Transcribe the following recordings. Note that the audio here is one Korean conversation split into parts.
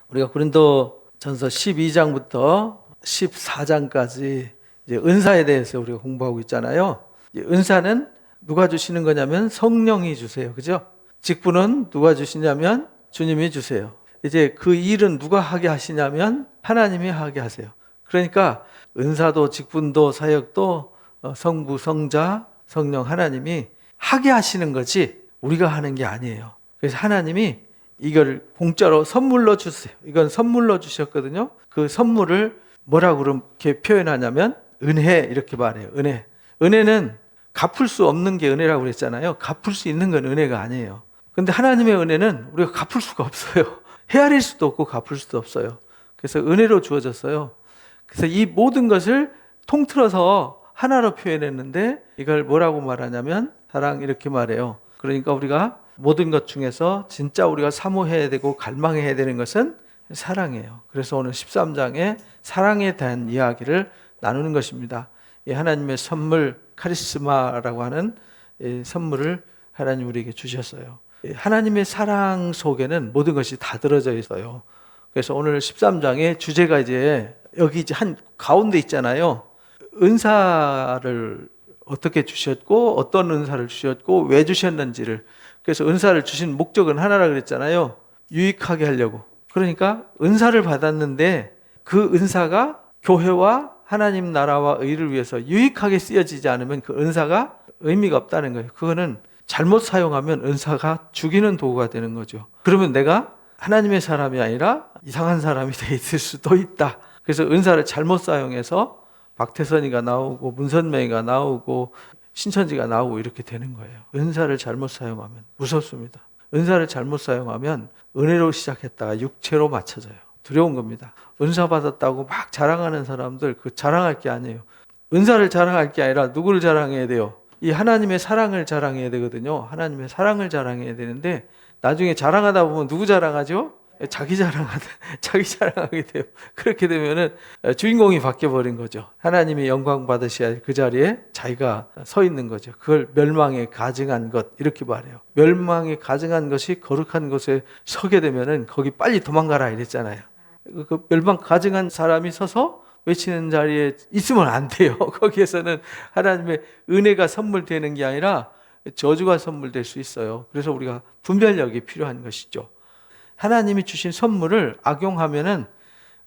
우리가 고린도전서 12장부터 14장까지 이제 은사에 대해서 우리가 공부하고 있잖아요. 은사는 누가 주시는 거냐면 성령이 주세요. 그죠? 직분은 누가 주시냐면 주님이 주세요. 이제 그 일은 누가 하게 하시냐면 하나님이 하게 하세요. 그러니까 은사도 직분도 사역도 성부, 성자, 성령 하나님이 하게 하시는 거지 우리가 하는 게 아니에요. 그래서 하나님이 이걸 공짜로 선물로 주세요. 이건 선물로 주셨거든요. 그 선물을 뭐라고 그렇게 표현하냐면 은혜 이렇게 말해요. 은혜. 은혜는 갚을 수 없는 게 은혜라고 그랬잖아요. 갚을 수 있는 건 은혜가 아니에요. 근데 하나님의 은혜는 우리가 갚을 수가 없어요. 헤아릴 수도 없고 갚을 수도 없어요. 그래서 은혜로 주어졌어요. 그래서 이 모든 것을 통틀어서 하나로 표현했는데 이걸 뭐라고 말하냐면 사랑 이렇게 말해요. 그러니까 우리가 모든 것 중에서 진짜 우리가 사모해야 되고 갈망해야 되는 것은 사랑이에요. 그래서 오늘 13장에 사랑에 대한 이야기를 나누는 것입니다. 이 하나님의 선물 카리스마라고 하는 선물을 하나님 우리에게 주셨어요. 하나님의 사랑 속에는 모든 것이 다 들어져 있어요. 그래서 오늘 13장의 주제가 이제 여기 이제 한 가운데 있잖아요. 은사를 어떻게 주셨고 어떤 은사를 주셨고 왜 주셨는지를, 그래서 은사를 주신 목적은 하나라 그랬잖아요. 유익하게 하려고. 그러니까 은사를 받았는데 그 은사가 교회와 하나님 나라와 의를 위해서 유익하게 쓰여지지 않으면 그 은사가 의미가 없다는 거예요. 그거는 잘못 사용하면 은사가 죽이는 도구가 되는 거죠. 그러면 내가 하나님의 사람이 아니라 이상한 사람이 돼 있을 수도 있다. 그래서 은사를 잘못 사용해서 박태선이가 나오고 문선명이가 나오고 신천지가 나오고 이렇게 되는 거예요. 은사를 잘못 사용하면 무섭습니다. 은사를 잘못 사용하면 은혜로 시작했다가 육체로 맞춰져요. 두려운 겁니다. 은사 받았다고 막 자랑하는 사람들, 그 자랑할 게 아니에요. 은사를 자랑할 게 아니라 누구를 자랑해야 돼요? 이 하나님의 사랑을 자랑해야 되거든요. 하나님의 사랑을 자랑해야 되는데 나중에 자랑하다 보면 누구 자랑하죠? 자기 자랑하게 돼요. 그렇게 되면은 주인공이 바뀌어버린 거죠. 하나님이 영광 받으셔야 할 그 자리에 자기가 서 있는 거죠. 그걸 멸망에 가증한 것 이렇게 말해요. 멸망에 가증한 것이 거룩한 곳에 서게 되면은 거기 빨리 도망가라 이랬잖아요. 그 멸망 가증한 사람이 서서 외치는 자리에 있으면 안 돼요. 거기에서는 하나님의 은혜가 선물되는 게 아니라 저주가 선물될 수 있어요. 그래서 우리가 분별력이 필요한 것이죠. 하나님이 주신 선물을 악용하면은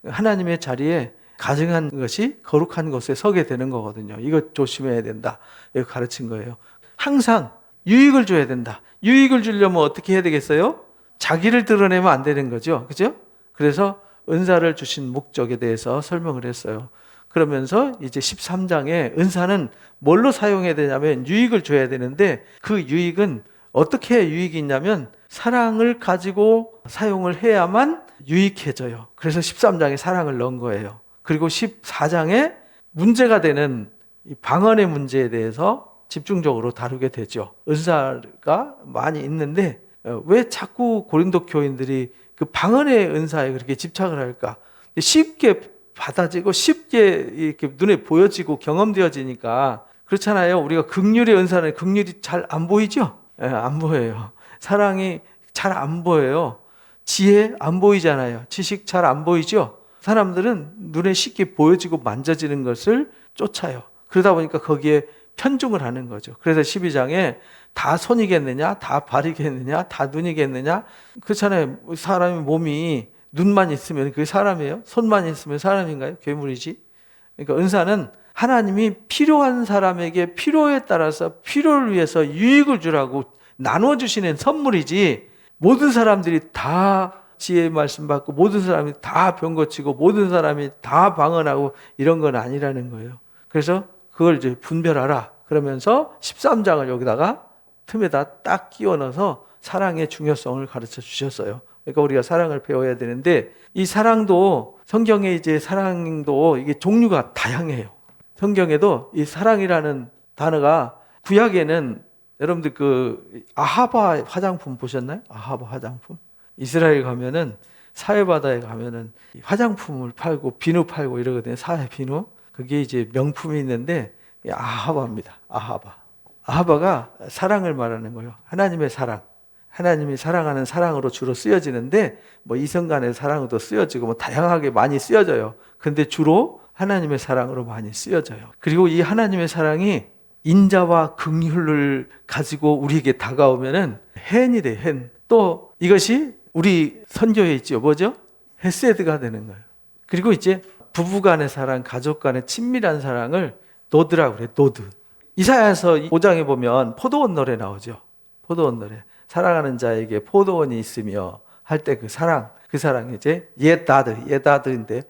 하나님의 자리에 가증한 것이 거룩한 곳에 서게 되는 거거든요. 이거 조심해야 된다. 이거 가르친 거예요. 항상 유익을 줘야 된다. 유익을 주려면 어떻게 해야 되겠어요? 자기를 드러내면 안 되는 거죠. 그죠? 그래서 은사를 주신 목적에 대해서 설명을 했어요. 그러면서 이제 13장에 은사는 뭘로 사용해야 되냐면 유익을 줘야 되는데 그 유익은 어떻게 유익이 있냐면 사랑을 가지고 사용을 해야만 유익해져요. 그래서 13장에 사랑을 넣은 거예요. 그리고 14장에 문제가 되는 이 방언의 문제에 대해서 집중적으로 다루게 되죠. 은사가 많이 있는데 왜 자꾸 고린도 교인들이 그 방언의 은사에 그렇게 집착을 할까? 쉽게 받아지고 쉽게 이렇게 눈에 보여지고 경험되어지니까 그렇잖아요. 우리가 긍휼의 은사는 긍휼이 잘 안 보이죠? 안 보여요. 사랑이 잘 안 보여요. 지혜 안 보이잖아요. 지식 잘 안 보이죠? 사람들은 눈에 쉽게 보여지고 만져지는 것을 쫓아요. 그러다 보니까 거기에 편중을 하는 거죠. 그래서 12장에 다 손이겠느냐, 다 발이겠느냐, 다 눈이겠느냐. 그렇잖아요. 사람의 몸이 눈만 있으면 그게 사람이에요? 손만 있으면 사람인가요? 괴물이지. 그러니까 은사는 하나님이 필요한 사람에게 필요에 따라서 필요를 위해서 유익을 주라고 나눠주시는 선물이지, 모든 사람들이 다 지혜의 말씀 받고 모든 사람이 다 병 고치고 모든 사람이 다 방언하고 이런 건 아니라는 거예요. 그래서 그걸 이제 분별하라 그러면서 13장을 여기다가 틈에다 딱 끼워 넣어서 사랑의 중요성을 가르쳐 주셨어요. 그러니까 우리가 사랑을 배워야 되는데 이 사랑도 성경에 이제 사랑도 이게 종류가 다양해요. 성경에도 이 사랑이라는 단어가 구약에는 여러분들 그 아하바 화장품 보셨나요? 아하바 화장품. 이스라엘 가면은 사해바다에 가면은 화장품을 팔고 비누 팔고 이러거든요. 사해 비누. 그게 이제 명품이 있는데 아하바입니다. 아하바. 아하바가 사랑을 말하는 거예요. 하나님의 사랑. 하나님이 사랑하는 사랑으로 주로 쓰여지는데 뭐 이성 간의 사랑으로도 쓰여지고 뭐 다양하게 많이 쓰여져요. 근데 주로 하나님의 사랑으로 많이 쓰여져요. 그리고 이 하나님의 사랑이 인자와 긍휼을 가지고 우리에게 다가오면은 헨이 돼, 헨. 또 이것이 우리 선교에 있죠. 뭐죠? 헤세드가 되는 거예요. 그리고 이제 부부 간의 사랑, 가족 간의 친밀한 사랑을 노드라고 그래요. 노드. 이사야서 5장에 보면 포도원 노래 나오죠. 포도원 노래. 사랑하는 자에게 포도원이 있으며 할 때 그 사랑이 이제 예다드인데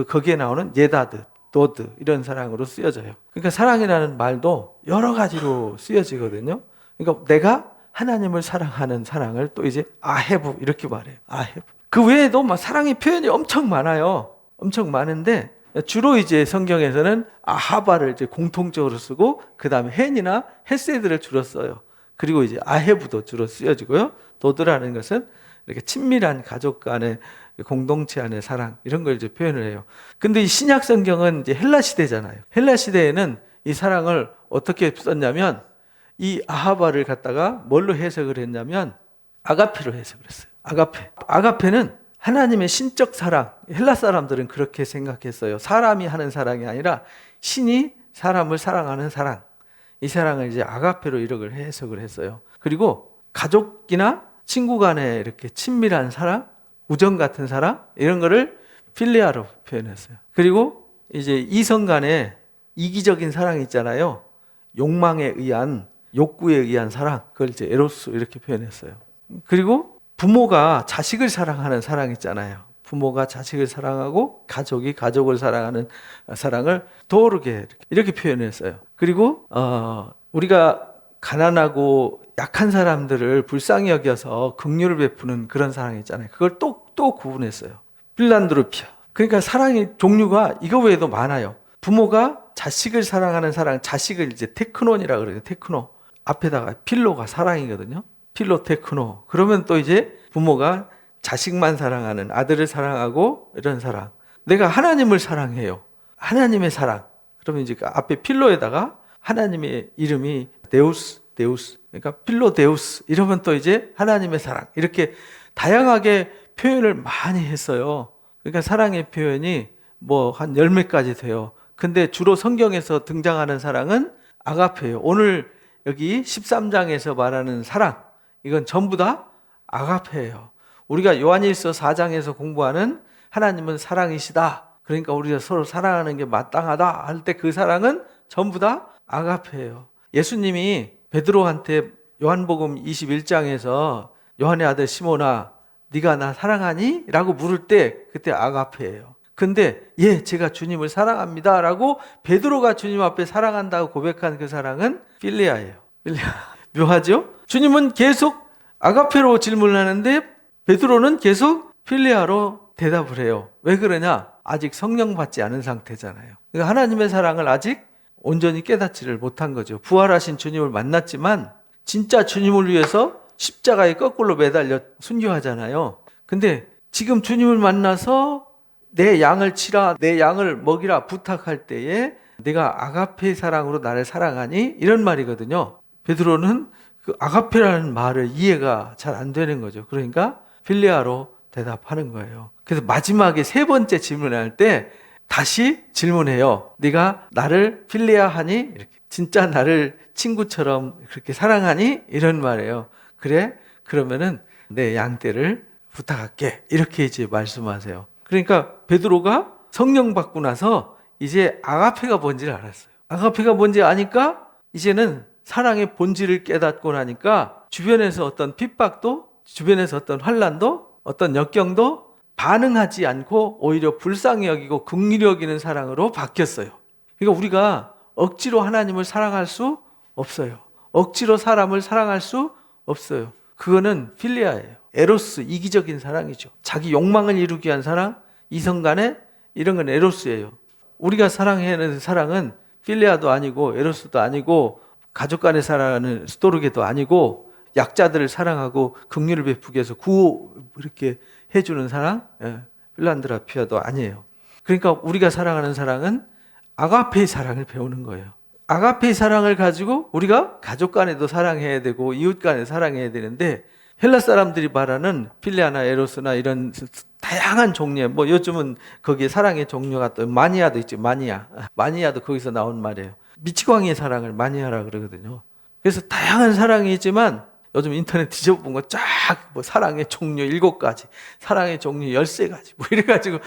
거기에 나오는 예다드, 노드 이런 사랑으로 쓰여져요. 그러니까 사랑이라는 말도 여러 가지로 쓰여지거든요. 그러니까 내가 하나님을 사랑하는 사랑을 또 이제 아헤브 이렇게 말해요. 아헤브. 그 외에도 막 사랑의 표현이 엄청 많아요. 엄청 많은데 주로 이제 성경에서는 아하바를 이제 공통적으로 쓰고 그 다음에 헨이나 헤세드를 주로 써요. 그리고 이제 아헤브도 주로 쓰여지고요. 도드라는 것은 이렇게 친밀한 가족 간의 공동체 안의 사랑 이런 걸 이제 표현을 해요. 근데 이 신약 성경은 이제 헬라 시대잖아요. 헬라 시대에는 이 사랑을 어떻게 썼냐면 이 아하바를 갖다가 뭘로 해석을 했냐면 아가페로 해석을 했어요. 아가페는 하나님의 신적 사랑. 헬라 사람들은 그렇게 생각했어요. 사람이 하는 사랑이 아니라 신이 사람을 사랑하는 사랑. 이 사랑을 이제 아가페로 이렇게 해석을 했어요. 그리고 가족이나 친구 간에 이렇게 친밀한 사랑, 우정 같은 사랑 이런 거를 필리아로 표현했어요. 그리고 이제 이성 간에 이기적인 사랑이 있잖아요. 욕망에 의한, 욕구에 의한 사랑, 그걸 이제 에로스 이렇게 표현했어요. 그리고 부모가 자식을 사랑하는 사랑 있잖아요. 부모가 자식을 사랑하고 가족이 가족을 사랑하는 사랑을 도르게 이렇게 표현했어요. 그리고 우리가 가난하고 약한 사람들을 불쌍히 여겨서 긍휼을 베푸는 그런 사랑이 있잖아요. 그걸 또 구분했어요. 필란드로피아. 그러니까 사랑의 종류가 이거 외에도 많아요. 부모가 자식을 사랑하는 사랑, 자식을 이제 테크논이라고 그래요. 테크노. 앞에다가 필로가 사랑이거든요. 필로 테크노. 그러면 또 이제 부모가 자식만 사랑하는, 아들을 사랑하고 이런 사랑. 내가 하나님을 사랑해요. 하나님의 사랑. 그러면 이제 그 앞에 필로에다가 하나님의 이름이 데우스. 그러니까 필로 데우스. 이러면 또 이제 하나님의 사랑. 이렇게 다양하게 표현을 많이 했어요. 그러니까 사랑의 표현이 뭐 한 10몇 가지 돼요. 근데 주로 성경에서 등장하는 사랑은 아가페예요. 오늘 여기 13장에서 말하는 사랑. 이건 전부 다 아가페예요. 우리가 요한일서 4장에서 공부하는 하나님은 사랑이시다. 그러니까 우리가 서로 사랑하는 게 마땅하다 할 때 그 사랑은 전부 다 아가페예요. 예수님이 베드로한테 요한복음 21장에서 요한의 아들 시몬아 네가 나 사랑하니? 라고 물을 때 그때 아가페예요. 근데 제가 주님을 사랑합니다 라고 베드로가 주님 앞에 사랑한다고 고백한 그 사랑은 필리아예요. 묘하죠? 주님은 계속 아가페로 질문을 하는데 베드로는 계속 필리아로 대답을 해요. 왜 그러냐? 아직 성령 받지 않은 상태잖아요. 그러니까 하나님의 사랑을 아직 온전히 깨닫지를 못한 거죠. 부활하신 주님을 만났지만 진짜 주님을 위해서 십자가에 거꾸로 매달려 순교하잖아요. 근데 지금 주님을 만나서 내 양을 치라, 내 양을 먹이라 부탁할 때에 내가 아가페 사랑으로 나를 사랑하니? 이런 말이거든요. 베드로는 그 아가페라는 말을 이해가 잘 안 되는 거죠. 그러니까 필리아로 대답하는 거예요. 그래서 마지막에 세 번째 질문할 때 다시 질문해요. 네가 나를 필리아하니? 이렇게 진짜 나를 친구처럼 그렇게 사랑하니? 이런 말이에요. 그래? 그러면은 내 양떼를 부탁할게. 이렇게 이제 말씀하세요. 그러니까 베드로가 성령 받고 나서 이제 아가페가 뭔지를 알았어요. 아가페가 뭔지 아니까 이제는 사랑의 본질을 깨닫고 나니까 주변에서 어떤 핍박도, 주변에서 어떤 환난도, 어떤 역경도 반응하지 않고 오히려 불쌍히 여기고 긍휼히 여기는 사랑으로 바뀌었어요. 그러니까 우리가 억지로 하나님을 사랑할 수 없어요. 억지로 사람을 사랑할 수 없어요. 그거는 필리아예요. 에로스, 이기적인 사랑이죠. 자기 욕망을 이루기 위한 사랑, 이성 간에 이런 건 에로스예요. 우리가 사랑하는 사랑은 필리아도 아니고 에로스도 아니고 가족 간에 사랑하는 스토르게도 아니고 약자들을 사랑하고 긍휼을 베푸기 위해서 구호 이렇게 해주는 사랑, 필란드라피아도 아니에요. 그러니까 우리가 사랑하는 사랑은 아가페의 사랑을 배우는 거예요. 아가페의 사랑을 가지고 우리가 가족 간에도 사랑해야 되고 이웃 간에 사랑해야 되는데 헬라 사람들이 말하는 필레아나 에로스나 이런 다양한 종류의 뭐 요즘은 거기에 사랑의 종류가 또 마니아도 있죠. 마니아도 거기서 나온 말이에요. 미치광이의 사랑을 마니아라 그러거든요. 그래서 다양한 사랑이 있지만 요즘 인터넷 뒤져본 거 쫙 뭐 사랑의 종류 7가지, 사랑의 종류 13가지 뭐 이래가지고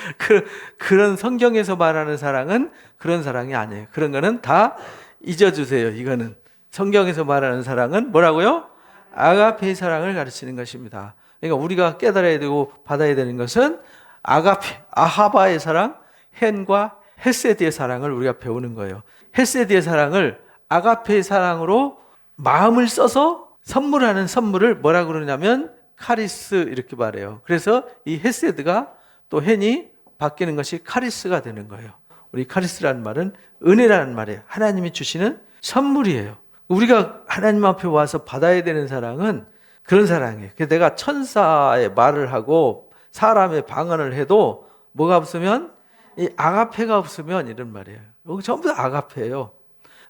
그런 성경에서 말하는 사랑은 그런 사랑이 아니에요. 그런 거는 다 잊어주세요. 이거는 성경에서 말하는 사랑은 뭐라고요? 아가페의 사랑을 가르치는 것입니다. 그러니까 우리가 깨달아야 되고 받아야 되는 것은 아가페, 아하바의 사랑, 헨과 헤세드의 사랑을 우리가 배우는 거예요. 헤세드의 사랑을 아가페의 사랑으로 마음을 써서 선물하는 선물을 뭐라 그러냐면 카리스 이렇게 말해요. 그래서 이 헤세드가 또 헨이 바뀌는 것이 카리스가 되는 거예요. 우리 카리스라는 말은 은혜라는 말이에요. 하나님이 주시는 선물이에요. 우리가 하나님 앞에 와서 받아야 되는 사랑은 그런 사랑이에요. 내가 천사의 말을 하고 사람의 방언을 해도 뭐가 없으면 이 아가페가 없으면 이런 말이에요. 여기 전부 다 아가페예요.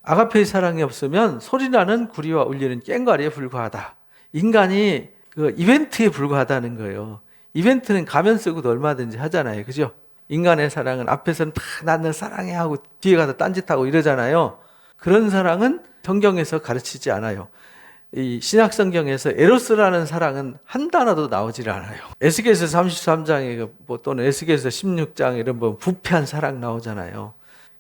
아가페의 사랑이 없으면 소리나는 구리와 울리는 꽹과리에 불과하다. 인간이 그 이벤트에 불과하다는 거예요. 이벤트는 가면 쓰고도 얼마든지 하잖아요. 그죠? 인간의 사랑은 앞에서는 다 나는 사랑해 하고 뒤에 가서 딴짓하고 이러잖아요. 그런 사랑은 성경에서 가르치지 않아요. 이 신약 성경에서 에로스라는 사랑은 한 단어도 나오질 않아요. 에스겔서 33장에 또는 에스겔서 16장 이런 뭐 부패한 사랑 나오잖아요.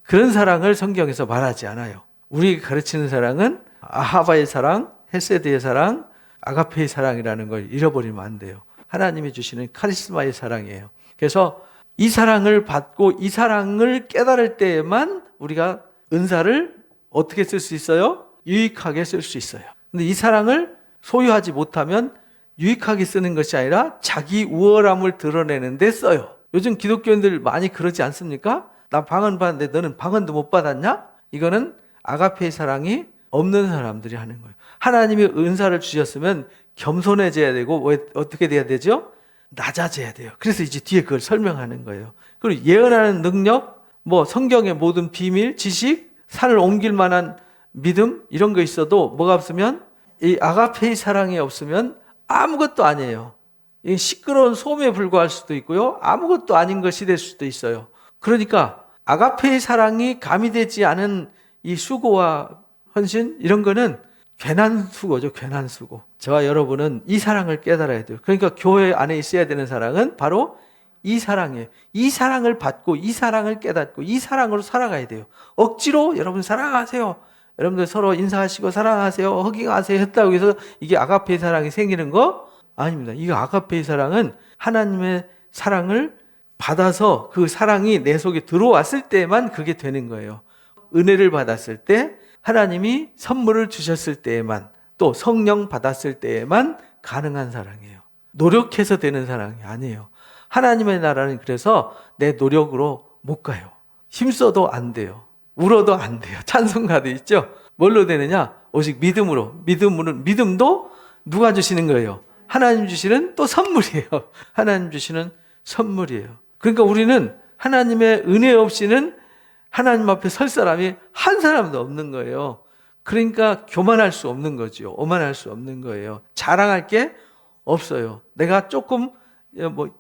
그런 사랑을 성경에서 말하지 않아요. 우리가 가르치는 사랑은 아하바의 사랑, 헤세드의 사랑, 아가페의 사랑이라는 걸 잃어버리면 안 돼요. 하나님이 주시는 카리스마의 사랑이에요. 그래서 이 사랑을 받고 이 사랑을 깨달을 때에만 우리가 은사를 어떻게 쓸 수 있어요? 유익하게 쓸 수 있어요. 근데 이 사랑을 소유하지 못하면 유익하게 쓰는 것이 아니라 자기 우월함을 드러내는 데 써요. 요즘 기독교인들 많이 그러지 않습니까? 나 방언 받았는데 너는 방언도 못 받았냐? 이거는 아가페의 사랑이 없는 사람들이 하는 거예요. 하나님이 은사를 주셨으면 겸손해져야 되고 어떻게 돼야 되죠? 낮아져야 돼요. 그래서 이제 뒤에 그걸 설명하는 거예요. 그리고 예언하는 능력, 뭐 성경의 모든 비밀, 지식, 산을 옮길 만한 믿음 이런 거 있어도 뭐가 없으면 이 아가페의 사랑이 없으면 아무것도 아니에요. 이 시끄러운 소음에 불과할 수도 있고요. 아무것도 아닌 것이 될 수도 있어요. 그러니까 아가페의 사랑이 가미되지 않은 이 수고와 헌신 이런 거는 괜한 수고죠. 괜한 수고. 저와 여러분은 이 사랑을 깨달아야 돼요. 그러니까 교회 안에 있어야 되는 사랑은 바로 이 사랑이에요. 이 사랑을 받고 이 사랑을 깨닫고 이 사랑으로 살아가야 돼요. 억지로 여러분 사랑하세요. 여러분들 서로 인사하시고 사랑하세요. 허깅하세요 했다고 해서 이게 아가페의 사랑이 생기는 거 아닙니다. 이 아가페의 사랑은 하나님의 사랑을 받아서 그 사랑이 내 속에 들어왔을 때만 그게 되는 거예요. 은혜를 받았을 때 하나님이 선물을 주셨을 때에만 또 성령 받았을 때에만 가능한 사랑이에요. 노력해서 되는 사랑이 아니에요. 하나님의 나라는 그래서 내 노력으로 못 가요. 힘써도 안 돼요. 울어도 안 돼요. 찬송가도 있죠. 뭘로 되느냐? 오직 믿음으로. 믿음도 누가 주시는 거예요? 하나님 주시는 또 선물이에요. 하나님 주시는 선물이에요. 그러니까 우리는 하나님의 은혜 없이는 하나님 앞에 설 사람이 한 사람도 없는 거예요. 그러니까 교만할 수 없는 거죠. 오만할 수 없는 거예요. 자랑할 게 없어요. 내가 조금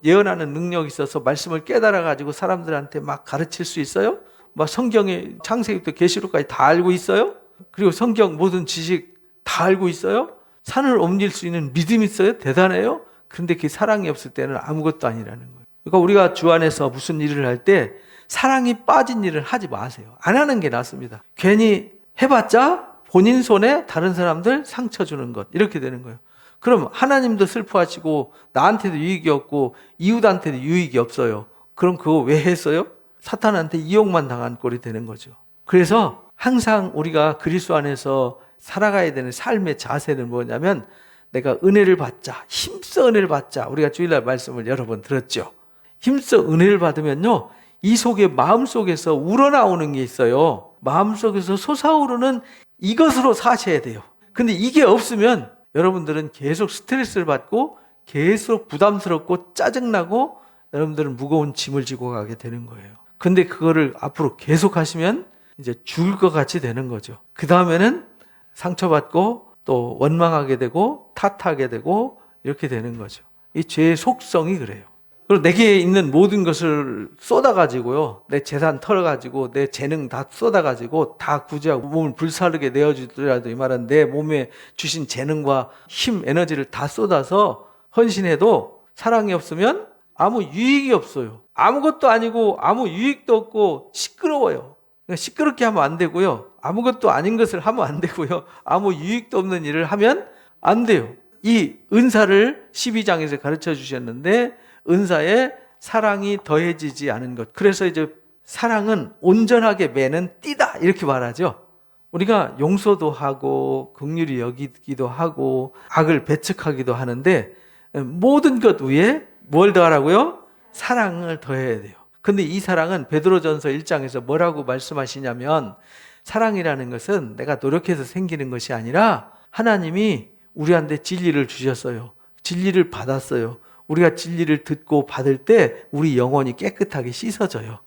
예언하는 능력이 있어서 말씀을 깨달아 가지고 사람들한테 막 가르칠 수 있어요? 막 성경의 창세기부터 계시록까지 다 알고 있어요? 그리고 성경 모든 지식 다 알고 있어요? 산을 옮길 수 있는 믿음이 있어요? 대단해요? 근데 그 사랑이 없을 때는 아무것도 아니라는 거예요. 그러니까 우리가 주 안에서 무슨 일을 할 때 사랑이 빠진 일을 하지 마세요. 안 하는 게 낫습니다. 괜히 해봤자 본인 손에 다른 사람들 상처 주는 것 이렇게 되는 거예요. 그럼 하나님도 슬퍼하시고 나한테도 유익이 없고 이웃한테도 유익이 없어요. 그럼 그거 왜 했어요? 사탄한테 이용만 당한 꼴이 되는 거죠. 그래서 항상 우리가 그리스도 안에서 살아가야 되는 삶의 자세는 뭐냐면 내가 은혜를 받자, 힘써 은혜를 받자. 우리가 주일날 말씀을 여러 번 들었죠. 힘써 은혜를 받으면요. 이 속에 마음속에서 우러나오는 게 있어요. 마음속에서 솟아오르는 이것으로 사셔야 돼요. 근데 이게 없으면 여러분들은 계속 스트레스를 받고 계속 부담스럽고 짜증나고 여러분들은 무거운 짐을 지고 가게 되는 거예요. 근데 그거를 앞으로 계속 하시면 이제 죽을 것 같이 되는 거죠. 그 다음에는 상처받고 또 원망하게 되고 탓하게 되고 이렇게 되는 거죠. 이 죄의 속성이 그래요. 그리고 내게 있는 모든 것을 쏟아가지고요, 내 재산 털어가지고 내 재능 다 쏟아가지고 다 구제하고 몸을 불사르게 내어주더라도 이 말은 내 몸에 주신 재능과 힘, 에너지를 다 쏟아서 헌신해도 사랑이 없으면 아무 유익이 없어요. 아무것도 아니고 아무 유익도 없고 시끄러워요. 그러니까 시끄럽게 하면 안 되고요, 아무것도 아닌 것을 하면 안 되고요, 아무 유익도 없는 일을 하면 안 돼요. 이 은사를 12장에서 가르쳐 주셨는데 은사에 사랑이 더해지지 않은 것. 그래서 이제 사랑은 온전하게 매는 띠다 이렇게 말하죠. 우리가 용서도 하고 긍휼히 여기기도 하고 악을 배척하기도 하는데 모든 것 위에 뭘 더하라고요? 사랑을 더해야 돼요. 근데 이 사랑은 베드로전서 1장에서 뭐라고 말씀하시냐면 사랑이라는 것은 내가 노력해서 생기는 것이 아니라 하나님이 우리한테 진리를 주셨어요. 진리를 받았어요. 우리가 진리를 듣고 받을 때 우리 영혼이 깨끗하게 씻어져요.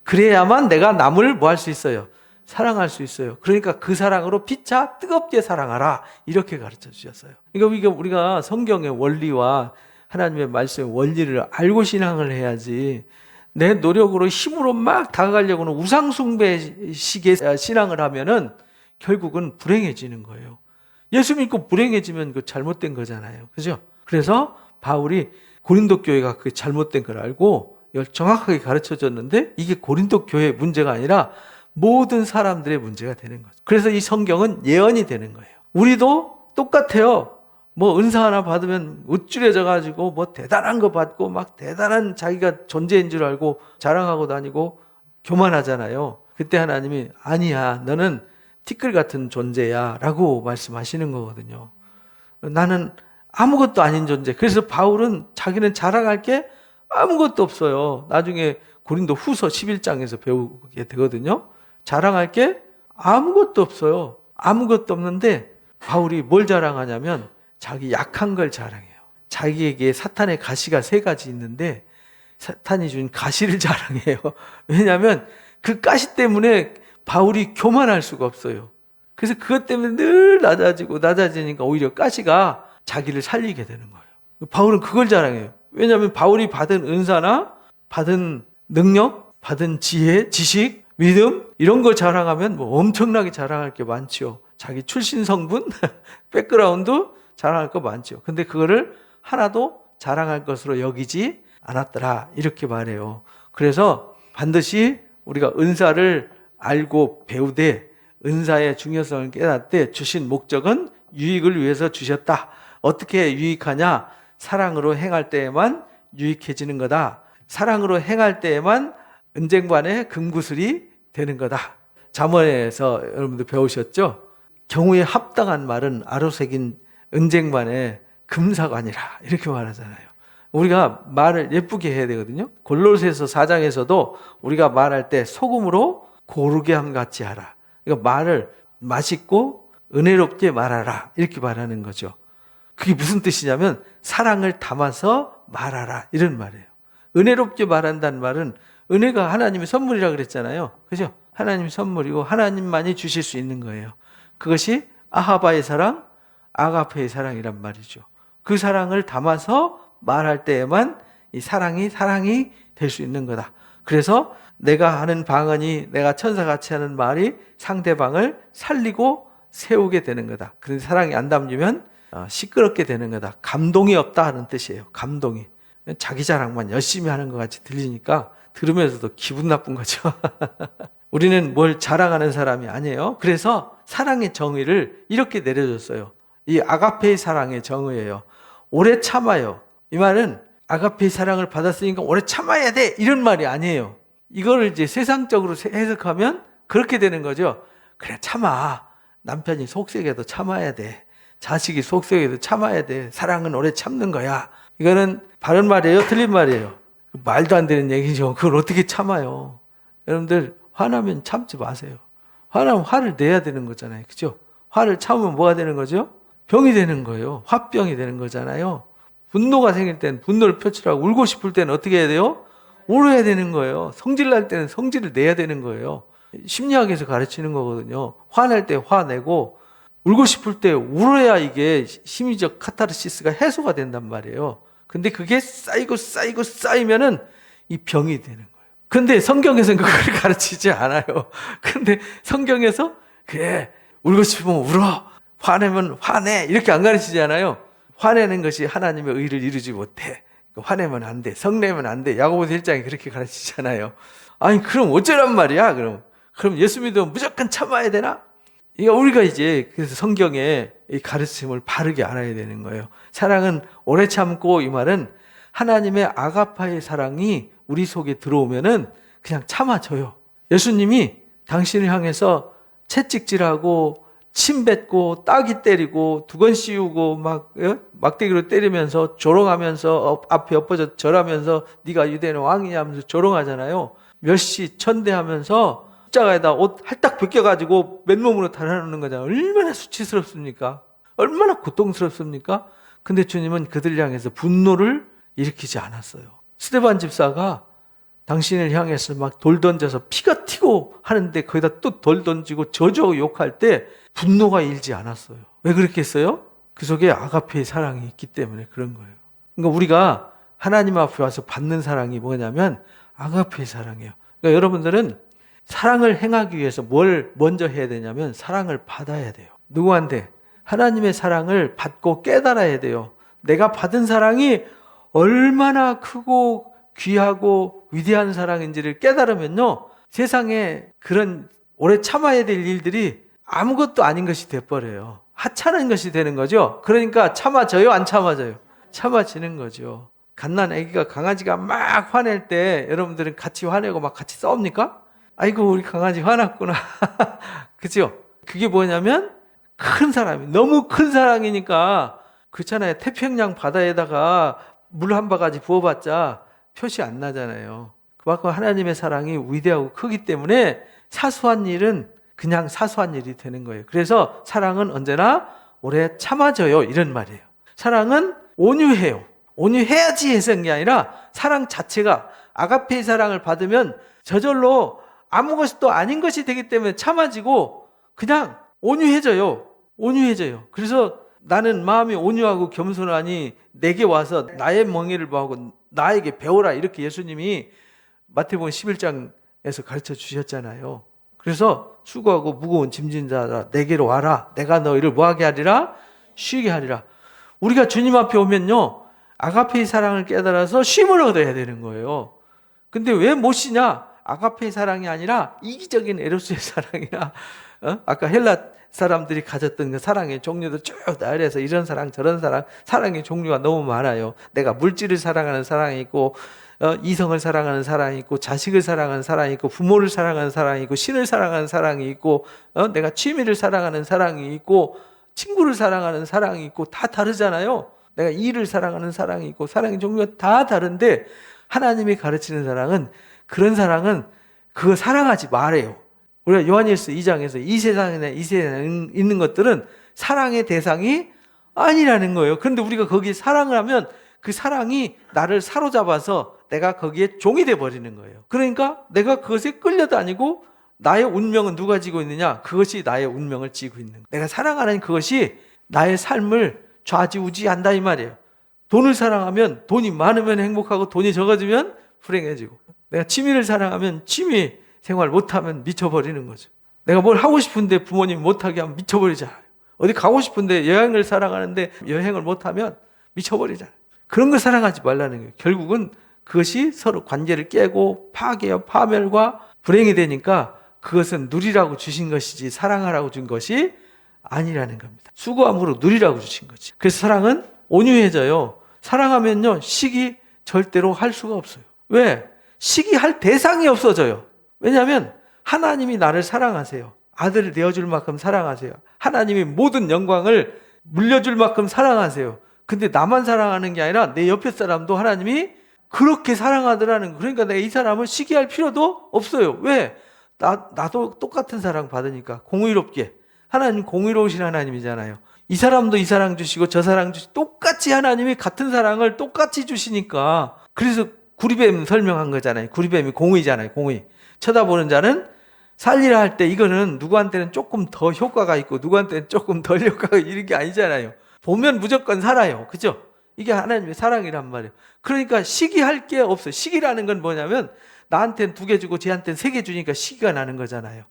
그래야만 내가 남을 뭐 할 수 있어요? 사랑할 수 있어요. 그러니까 그 사랑으로 피차 뜨겁게 사랑하라 이렇게 가르쳐 주셨어요. 그러니까 우리가 성경의 원리와 하나님의 말씀의 원리를 알고 신앙을 해야지, 내 노력으로 힘으로 막 다가가려고는 우상숭배식의 신앙을 하면은 결국은 불행해지는 거예요. 예수 믿고 불행해지면 그 잘못된 거잖아요. 그죠? 그래서 바울이 고린도 교회가 그 잘못된 걸 알고 이걸 정확하게 가르쳐 줬는데 이게 고린도 교회의 문제가 아니라 모든 사람들의 문제가 되는 거죠. 그래서 이 성경은 예언이 되는 거예요. 우리도 똑같아요. 뭐 은사 하나 받으면 우쭐해져 가지고 뭐 대단한 거 받고 막 대단한 자기가 존재인 줄 알고 자랑하고 다니고 교만하잖아요. 그때 하나님이 아니야, 너는 티끌 같은 존재야 라고 말씀하시는 거거든요. 나는 아무것도 아닌 존재. 그래서 바울은 자기는 자랑할 게 아무것도 없어요. 나중에 고린도 후서 11장에서 배우게 되거든요. 자랑할 게 아무것도 없어요. 아무것도 없는데 바울이 뭘 자랑하냐면 자기 약한 걸 자랑해요. 자기에게 사탄의 가시가 3가지 있는데 사탄이 준 가시를 자랑해요. 왜냐하면 그 가시 때문에 바울이 교만할 수가 없어요. 그래서 그것 때문에 늘 낮아지니까 오히려 가시가 자기를 살리게 되는 거예요. 바울은 그걸 자랑해요. 왜냐하면 바울이 받은 은사나 받은 능력, 받은 지혜, 지식, 믿음 이런 걸 자랑하면 뭐 엄청나게 자랑할 게 많죠. 자기 출신 성분, 백그라운드 자랑할 거 많죠. 근데 그거를 하나도 자랑할 것으로 여기지 않았더라 이렇게 말해요. 그래서 반드시 우리가 은사를 알고 배우되 은사의 중요성을 깨닫되 주신 목적은 유익을 위해서 주셨다. 어떻게 유익하냐? 사랑으로 행할 때에만 유익해지는 거다. 사랑으로 행할 때에만 은쟁반의 금구슬이 되는 거다. 잠언에서 여러분들 배우셨죠? 경우에 합당한 말은 아로새긴 은쟁반의 금사관이라 이렇게 말하잖아요. 우리가 말을 예쁘게 해야 되거든요. 골로새서 4장에서도 우리가 말할 때 소금으로 고르게 함 같이 하라. 그러니까 말을 맛있고 은혜롭게 말하라 이렇게 말하는 거죠. 그게 무슨 뜻이냐면 사랑을 담아서 말하라 이런 말이에요. 은혜롭게 말한다는 말은 은혜가 하나님의 선물이라 그랬잖아요. 그죠? 하나님의 선물이고 하나님만이 주실 수 있는 거예요. 그것이 아하바의 사랑, 아가페의 사랑이란 말이죠. 그 사랑을 담아서 말할 때에만 이 사랑이 될 수 있는 거다. 그래서 내가 하는 방언이 내가 천사같이 하는 말이 상대방을 살리고 세우게 되는 거다. 그런데 사랑이 안 담기면 시끄럽게 되는 거다. 감동이 없다 하는 뜻이에요. 감동이. 자기 자랑만 열심히 하는 것 같이 들리니까 들으면서도 기분 나쁜 거죠. 우리는 뭘 자랑하는 사람이 아니에요. 그래서 사랑의 정의를 이렇게 내려줬어요. 이 아가페의 사랑의 정의예요. 오래 참아요. 이 말은 아가페의 사랑을 받았으니까 오래 참아야 돼 이런 말이 아니에요. 이거를 이제 세상적으로 해석하면 그렇게 되는 거죠. 그래 참아. 남편이 속썩여도 참아야 돼. 자식이 속썩여도 참아야 돼. 사랑은 오래 참는 거야. 이거는 바른 말이에요? 틀린 말이에요? 말도 안 되는 얘기죠. 그걸 어떻게 참아요? 여러분들 화나면 참지 마세요. 화나면 화를 내야 되는 거잖아요. 그죠? 화를 참으면 뭐가 되는 거죠? 병이 되는 거예요. 화병이 되는 거잖아요. 분노가 생길 때는 분노를 표출하고 울고 싶을 때는 어떻게 해야 돼요? 울어야 되는 거예요. 성질 날 때는 성질을 내야 되는 거예요. 심리학에서 가르치는 거거든요. 화낼 때 화내고 울고 싶을 때 울어야 이게 심리적 카타르시스가 해소가 된단 말이에요. 근데 그게 쌓이면은 이 병이 되는 거예요. 근데 성경에서는 그걸 가르치지 않아요. 근데 성경에서 그래, 울고 싶으면 울어, 화내면 화내, 이렇게 안 가르치지 않아요. 화내는 것이 하나님의 의를 이루지 못해. 화내면 안 돼, 성내면 안 돼. 야고보서 1장에 그렇게 가르치잖아요. 아니 그럼 어쩌란 말이야. 그럼 예수 믿으면 무조건 참아야 되나? 이게 우리가 이제 그래서 성경의 이 가르침을 바르게 알아야 되는 거예요. 사랑은 오래 참고, 이 말은 하나님의 아가파의 사랑이 우리 속에 들어오면은 그냥 참아줘요. 예수님이 당신을 향해서 채찍질하고 침 뱉고 따기 때리고 두건 씌우고 막대기로 때리면서 조롱하면서 앞에 엎어져 절하면서 네가 유대인의 왕이냐 하면서 조롱하잖아요. 멸시 천대하면서 십자가에다 옷 할딱 벗겨가지고 맨몸으로 달아놓는 거잖아요. 얼마나 수치스럽습니까? 얼마나 고통스럽습니까? 근데 주님은 그들을 향해서 분노를 일으키지 않았어요. 스데반 집사가 당신을 향해서 막 돌 던져서 피가 튀고 하는데 거기다 또 돌 던지고 저주하고 욕할 때 분노가 일지 않았어요. 왜 그랬겠어요? 그 속에 아가페의 사랑이 있기 때문에 그런 거예요. 그러니까 우리가 하나님 앞에 와서 받는 사랑이 뭐냐면 아가페의 사랑이에요. 그러니까 여러분들은 사랑을 행하기 위해서 뭘 먼저 해야 되냐면 사랑을 받아야 돼요. 누구한테? 하나님의 사랑을 받고 깨달아야 돼요. 내가 받은 사랑이 얼마나 크고 귀하고 위대한 사랑인지를 깨달으면요, 세상에 그런 오래 참아야 될 일들이 아무것도 아닌 것이 돼버려요. 하찮은 것이 되는 거죠. 그러니까 참아져요, 안 참아져요? 참아지는 거죠. 갓난 아기가 강아지가 막 화낼 때 여러분들은 같이 화내고 막 같이 싸웁니까? 아이고 우리 강아지 화났구나. 그죠? 그게 뭐냐면 큰 사람이, 너무 큰 사랑이니까 그렇잖아요. 태평양 바다에다가 물 한 바가지 부어봤자 표시 안 나잖아요. 그만큼 하나님의 사랑이 위대하고 크기 때문에 사소한 일은 그냥 사소한 일이 되는 거예요. 그래서 사랑은 언제나 오래 참아져요, 이런 말이에요. 사랑은 온유해요. 온유해야지 해서 한 게 아니라 사랑 자체가, 아가페의 사랑을 받으면 저절로 아무것도 아닌 것이 되기 때문에 참아지고 그냥 온유해져요. 온유해져요. 그래서 나는 마음이 온유하고 겸손하니 내게 와서 나의 멍에를 보고 나에게 배우라, 이렇게 예수님이 마태복음 11장에서 가르쳐 주셨잖아요. 그래서 수고하고 무거운 짐진 자라 내게로 와라. 내가 너희를 뭐하게 하리라? 쉬게 하리라. 우리가 주님 앞에 오면요, 아가페의 사랑을 깨달아서 쉼을 얻어야 되는 거예요. 근데 왜 못 쉬냐? 아가페의 사랑이 아니라 이기적인 에로스의 사랑이라, 아까 헬라 사람들이 가졌던 그 사랑의 종류도 쭉 나열해서 이런 사랑 저런 사랑, 사랑의 종류가 너무 많아요. 내가 물질을 사랑하는 사랑이 있고, 이성을 사랑하는 사랑이 있고, 자식을 사랑하는 사랑이 있고, 부모를 사랑하는 사랑이 있고, 신을 사랑하는 사랑이 있고, 내가 취미를 사랑하는 사랑이 있고, 친구를 사랑하는 사랑이 있고, 다 다르잖아요. 내가 일을 사랑하는 사랑이 있고, 사랑의 종류가 다 다른데 하나님이 가르치는 사랑은, 그런 사랑은 그거 사랑하지 말아요. 우리가 요한일서 2장에서 이 세상에 있는 것들은 사랑의 대상이 아니라는 거예요. 그런데 우리가 거기에 사랑을 하면 그 사랑이 나를 사로잡아서 내가 거기에 종이 돼 버리는 거예요. 그러니까 내가 그것에 끌려다니고 나의 운명은 누가 지고 있느냐? 그것이 나의 운명을 지고 있는 거예요. 내가 사랑하는 그것이 나의 삶을 좌지우지한다, 이 말이에요. 돈을 사랑하면 돈이 많으면 행복하고 돈이 적어지면 불행해지고, 내가 취미를 사랑하면 취미 생활 못하면 미쳐버리는 거죠. 내가 뭘 하고 싶은데 부모님이 못하게 하면 미쳐버리잖아요. 어디 가고 싶은데 여행을 사랑하는데 여행을 못하면 미쳐버리잖아요. 그런 거 사랑하지 말라는 거예요. 결국은 그것이 서로 관계를 깨고 파멸과 불행이 되니까 그것은 누리라고 주신 것이지 사랑하라고 준 것이 아니라는 겁니다. 수고함으로 누리라고 주신 거지. 그래서 사랑은 온유해져요. 사랑하면요, 시기 절대로 할 수가 없어요. 왜? 시기할 대상이 없어져요. 왜냐하면 하나님이 나를 사랑하세요. 아들을 내어줄 만큼 사랑하세요. 하나님이 모든 영광을 물려줄 만큼 사랑하세요. 근데 나만 사랑하는 게 아니라 내 옆에 사람도 하나님이 그렇게 사랑하더라는 거. 그러니까 내가 이 사람을 시기할 필요도 없어요. 왜? 나도 똑같은 사랑 받으니까, 공의롭게. 하나님 공의로우신 하나님이잖아요. 이 사람도 이 사랑 주시고 저 사랑 주시고 똑같이 하나님이 같은 사랑을 똑같이 주시니까. 그래서 구리뱀 설명한 거잖아요. 구리뱀이 공의잖아요. 공의. 쳐다보는 자는 살리라 할 때 이거는 누구한테는 조금 더 효과가 있고 누구한테는 조금 덜 효과가 이런 게 아니잖아요. 보면 무조건 살아요. 그죠? 이게 하나님의 사랑이란 말이에요. 그러니까 시기할 게 없어요. 시기라는 건 뭐냐면 나한테는 2개 주고 쟤한테는 3개 주니까 시기가 나는 거잖아요.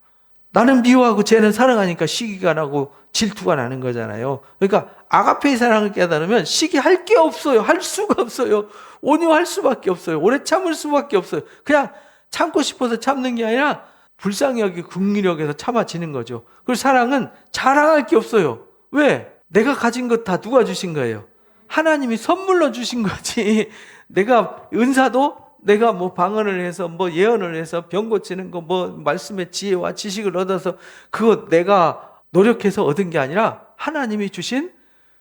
나는 미워하고 쟤는 사랑하니까 시기가 나고 질투가 나는 거잖아요. 그러니까 아가페의 사랑을 깨달으면 시기할 게 없어요. 할 수가 없어요. 온유할 수밖에 없어요. 오래 참을 수밖에 없어요. 그냥 참고 싶어서 참는 게 아니라 불쌍히 여기고 긍휼히 여겨서 참아지는 거죠. 그리고 사랑은 자랑할 게 없어요. 왜? 내가 가진 것 다 누가 주신 거예요? 하나님이 선물로 주신 거지. 내가 은사도 내가 뭐 방언을 해서 뭐 예언을 해서 병 고치는 거 뭐 말씀의 지혜와 지식을 얻어서 그거 내가 노력해서 얻은 게 아니라 하나님이 주신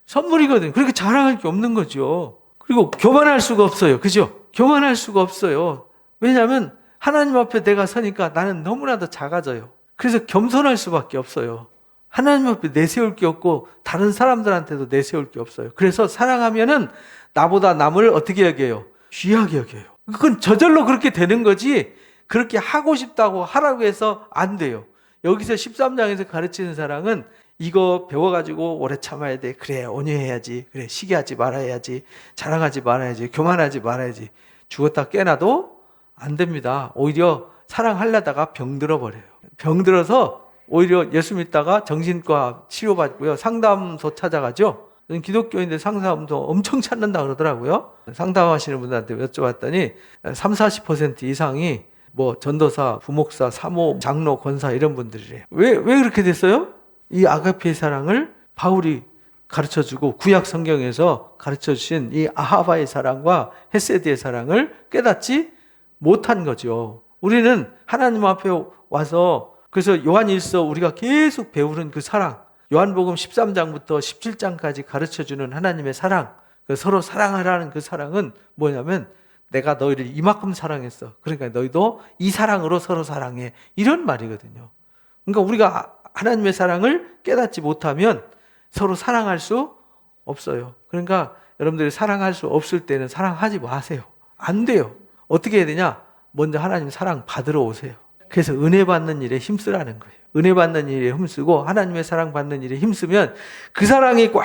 선물이거든요. 그렇게 자랑할 게 없는 거죠. 그리고 교만할 수가 없어요. 그죠? 교만할 수가 없어요. 왜냐하면 하나님 앞에 내가 서니까 나는 너무나도 작아져요. 그래서 겸손할 수밖에 없어요. 하나님 앞에 내세울 게 없고 다른 사람들한테도 내세울 게 없어요. 그래서 사랑하면은 나보다 남을 어떻게 여겨요? 귀하게 여겨요. 그건 저절로 그렇게 되는 거지 그렇게 하고 싶다고 하라고 해서 안 돼요. 여기서 13장에서 가르치는 사랑은 이거 배워가지고 오래 참아야 돼. 그래, 온유해야지. 그래, 시기하지 말아야지. 자랑하지 말아야지. 교만하지 말아야지. 죽었다 깨나도 안 됩니다. 오히려 사랑하려다가 병들어 버려요. 병들어서 오히려 예수 믿다가 정신과 치료받고요. 상담소 찾아가죠. 기독교인들 상담도 엄청 찾는다 그러더라고요. 상담하시는 분들한테 여쭤봤더니 30-40% 이상이 뭐 전도사, 부목사, 사모, 장로, 권사 이런 분들이래요. 왜 그렇게 됐어요? 이 아가페의 사랑을 바울이 가르쳐주고 구약 성경에서 가르쳐주신 이 아하바의 사랑과 헤세드의 사랑을 깨닫지 못한 거죠. 우리는 하나님 앞에 와서 그래서 요한일서 우리가 계속 배우는 그 사랑, 요한복음 13장부터 17장까지 가르쳐주는 하나님의 사랑, 서로 사랑하라는 그 사랑은 뭐냐면 내가 너희를 이만큼 사랑했어. 그러니까 너희도 이 사랑으로 서로 사랑해. 이런 말이거든요. 그러니까 우리가 하나님의 사랑을 깨닫지 못하면 서로 사랑할 수 없어요. 그러니까 여러분들이 사랑할 수 없을 때는 사랑하지 마세요. 안 돼요. 어떻게 해야 되냐? 먼저 하나님 사랑 받으러 오세요. 그래서 은혜 받는 일에 힘쓰라는 거예요. 은혜 받는 일에 힘쓰고 하나님의 사랑 받는 일에 힘쓰면 그 사랑이 꽉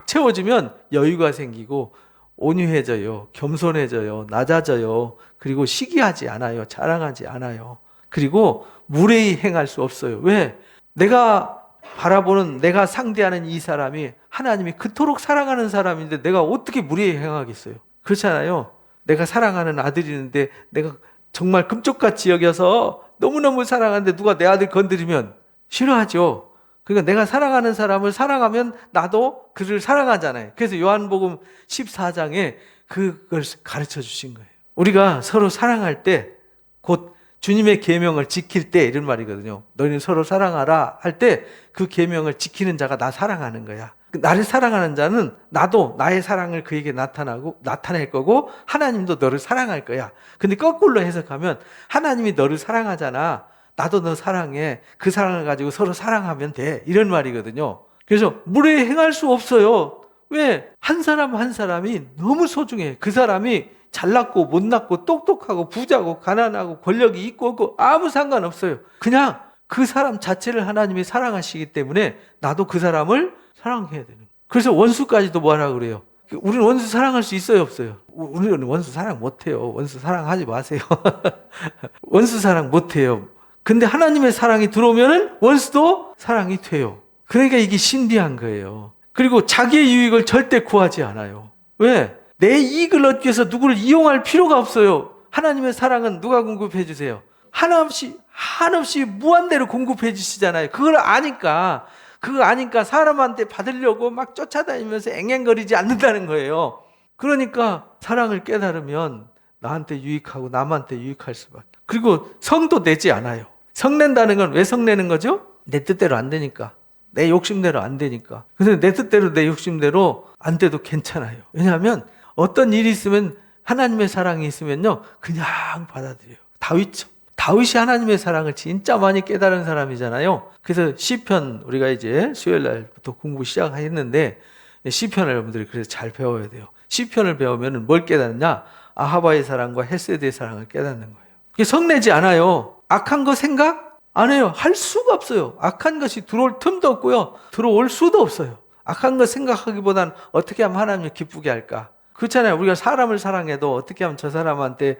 채워지면 여유가 생기고 온유해져요. 겸손해져요. 낮아져요. 그리고 시기하지 않아요. 자랑하지 않아요. 그리고 무례히 행할 수 없어요. 왜? 내가 바라보는 내가 상대하는 이 사람이 하나님이 그토록 사랑하는 사람인데 내가 어떻게 무례히 행하겠어요? 그렇잖아요. 내가 사랑하는 아들이 있는데 내가 정말 금쪽같이 여겨서 너무너무 사랑하는데 누가 내 아들 건드리면 싫어하죠. 그러니까 내가 사랑하는 사람을 사랑하면 나도 그를 사랑하잖아요. 그래서 요한복음 14장에 그걸 가르쳐 주신 거예요. 우리가 서로 사랑할 때 곧 주님의 계명을 지킬 때 이런 말이거든요. 너희는 서로 사랑하라 할 때 그 계명을 지키는 자가 나 사랑하는 거야. 나를 사랑하는 자는 나도 나의 사랑을 그에게 나타낼 거고 하나님도 너를 사랑할 거야. 근데 거꾸로 해석하면 하나님이 너를 사랑하잖아. 나도 너 사랑해. 그 사랑을 가지고 서로 사랑하면 돼. 이런 말이거든요. 그래서 무례히 행할 수 없어요. 왜? 한 사람 한 사람이 너무 소중해. 그 사람이 잘났고 못났고 똑똑하고 부자고 가난하고 권력이 있고 없고 아무 상관없어요. 그냥 그 사람 자체를 하나님이 사랑하시기 때문에 나도 그 사람을 사랑해야 되는 거예요. 그래서 원수까지도 뭐하라고 그래요? 우리는 원수 사랑할 수 있어요, 없어요? 우리는 원수 사랑 못해요. 원수 사랑하지 마세요. 원수 사랑 못해요. 근데 하나님의 사랑이 들어오면은 원수도 사랑이 돼요. 그러니까 이게 신비한 거예요. 그리고 자기의 유익을 절대 구하지 않아요. 왜? 내 이익을 얻기 위해서 누구를 이용할 필요가 없어요. 하나님의 사랑은 누가 공급해 주세요? 한없이 무한대로 공급해 주시잖아요. 그걸 아니까 사람한테 받으려고 막 쫓아다니면서 앵앵거리지 않는다는 거예요. 그러니까 사랑을 깨달으면 나한테 유익하고 남한테 유익할 수밖에. 그리고 성도 내지 않아요. 성낸다는 건 왜 성내는 거죠? 내 뜻대로 안 되니까. 내 욕심대로 안 되니까. 그래서 내 뜻대로 내 욕심대로 안 돼도 괜찮아요. 왜냐하면 어떤 일이 있으면 하나님의 사랑이 있으면요 그냥 받아들여요. 다윗이 하나님의 사랑을 진짜 많이 깨달은 사람이잖아요. 그래서 시편 우리가 이제 수요일 날부터 공부 시작했는데 시편을 여러분들이 그래서 잘 배워야 돼요. 시편을 배우면 뭘 깨닫냐? 아하바의 사랑과 헤세드의 사랑을 깨닫는 거예요. 성내지 않아요. 악한 거 생각? 안 해요. 할 수가 없어요. 악한 것이 들어올 틈도 없고요. 들어올 수도 없어요. 악한 것 생각하기보단 어떻게 하면 하나님을 기쁘게 할까? 그렇잖아요. 우리가 사람을 사랑해도 어떻게 하면 저 사람한테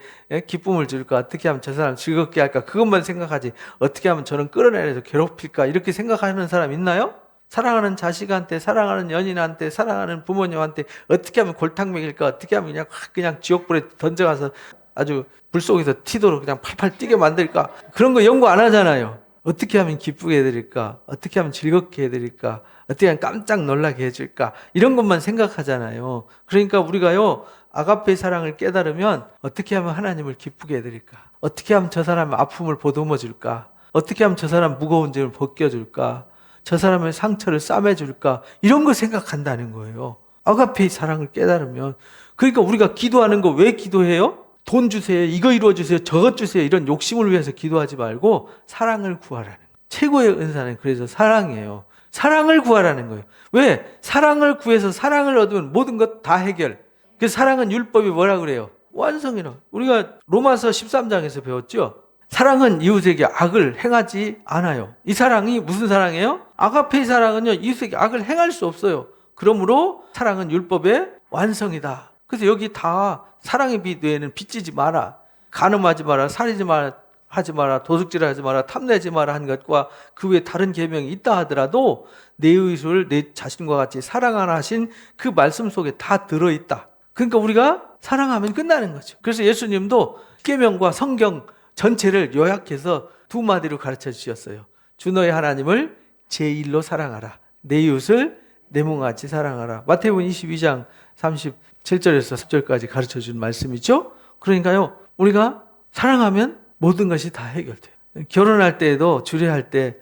기쁨을 줄까? 어떻게 하면 저 사람 즐겁게 할까? 그것만 생각하지. 어떻게 하면 저는 끌어내려서 괴롭힐까? 이렇게 생각하는 사람 있나요? 사랑하는 자식한테, 사랑하는 연인한테, 사랑하는 부모님한테 어떻게 하면 골탕 먹일까? 어떻게 하면 그냥 지옥불에 던져가서 아주 불 속에서 튀도록 그냥 팔팔 뛰게 만들까? 그런 거 연구 안 하잖아요. 어떻게 하면 기쁘게 해드릴까? 어떻게 하면 즐겁게 해드릴까? 어떻게 하면 깜짝 놀라게 해줄까? 이런 것만 생각하잖아요. 그러니까 우리가요, 아가페의 사랑을 깨달으면 어떻게 하면 하나님을 기쁘게 해드릴까? 어떻게 하면 저 사람의 아픔을 보듬어 줄까? 어떻게 하면 저 사람 무거운 짐을 벗겨줄까? 저 사람의 상처를 싸매줄까? 이런 거 생각한다는 거예요. 아가페의 사랑을 깨달으면. 그러니까 우리가 기도하는 거 왜 기도해요? 돈 주세요, 이거 이루어주세요, 저것 주세요, 이런 욕심을 위해서 기도하지 말고 사랑을 구하라는 거예요. 최고의 은사는 그래서 사랑이에요. 사랑을 구하라는 거예요. 왜? 사랑을 구해서 사랑을 얻으면 모든 것 다 해결. 그래서 사랑은 율법이 뭐라 그래요? 완성이라. 우리가 로마서 13장에서 배웠죠? 사랑은 이웃에게 악을 행하지 않아요. 이 사랑이 무슨 사랑이에요? 아가페의 사랑은요, 이웃에게 악을 행할 수 없어요. 그러므로 사랑은 율법의 완성이다. 그래서 여기 다 사랑의 빛 외에는 빚지지 마라, 간음하지 마라, 살리지 마라, 하지 마라, 도둑질하지 마라, 탐내지 마라 한 것과 그 외에 다른 계명이 있다 하더라도 내 이웃을 내 자신과 같이 사랑하라 하신 그 말씀 속에 다 들어있다. 그러니까 우리가 사랑하면 끝나는 거죠. 그래서 예수님도 계명과 성경 전체를 요약해서 두 마디로 가르쳐 주셨어요. 주 너의 하나님을 제1로 사랑하라, 내 이웃을 내 몸같이 사랑하라. 마태복음 22장 37절에서 10절까지 가르쳐 준 말씀이죠. 그러니까요, 우리가 사랑하면 모든 것이 다 해결돼요. 결혼할 때에도 주례할 때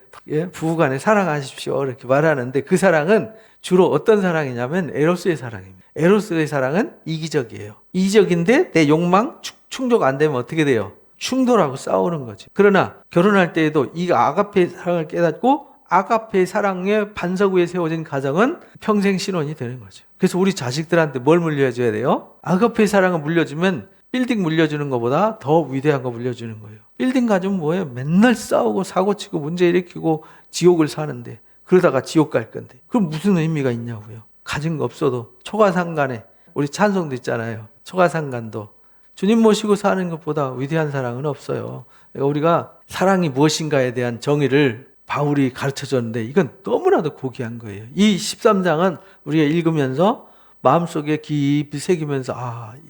부부간에 사랑하십시오 이렇게 말하는데, 그 사랑은 주로 어떤 사랑이냐면 에로스의 사랑입니다. 에로스의 사랑은 이기적이에요. 이기적인데 내 욕망 충족 안 되면 어떻게 돼요? 충돌하고 싸우는 거죠. 그러나 결혼할 때에도 이 아가페의 사랑을 깨닫고 아가페의 사랑의 반석 위에 세워진 가정은 평생 신혼이 되는 거죠. 그래서 우리 자식들한테 뭘 물려줘야 돼요? 아가페의 사랑을 물려주면 빌딩 물려주는 것보다 더 위대한 거 물려주는 거예요. 빌딩 가지면 뭐예요? 맨날 싸우고 사고치고 문제 일으키고 지옥을 사는데, 그러다가 지옥 갈 건데 그럼 무슨 의미가 있냐고요. 가진 거 없어도 초가상간에 우리 찬송도 있잖아요. 초가상간도 주님 모시고 사는 것보다 위대한 사랑은 없어요. 그러니까 우리가 사랑이 무엇인가에 대한 정의를 바울이 가르쳐줬는데 이건 너무나도 고귀한 거예요. 이 13장은 우리가 읽으면서 마음속에 깊이 새기면서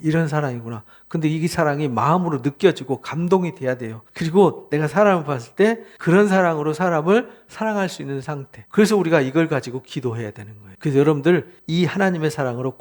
이런 사랑이구나. 근데 이 사랑이 마음으로 느껴지고 감동이 돼야 돼요. 그리고 내가 사람을 봤을 때 그런 사랑으로 사람을 사랑할 수 있는 상태. 그래서 우리가 이걸 가지고 기도해야 되는 거예요. 그래서 여러분들 이 하나님의 사랑으로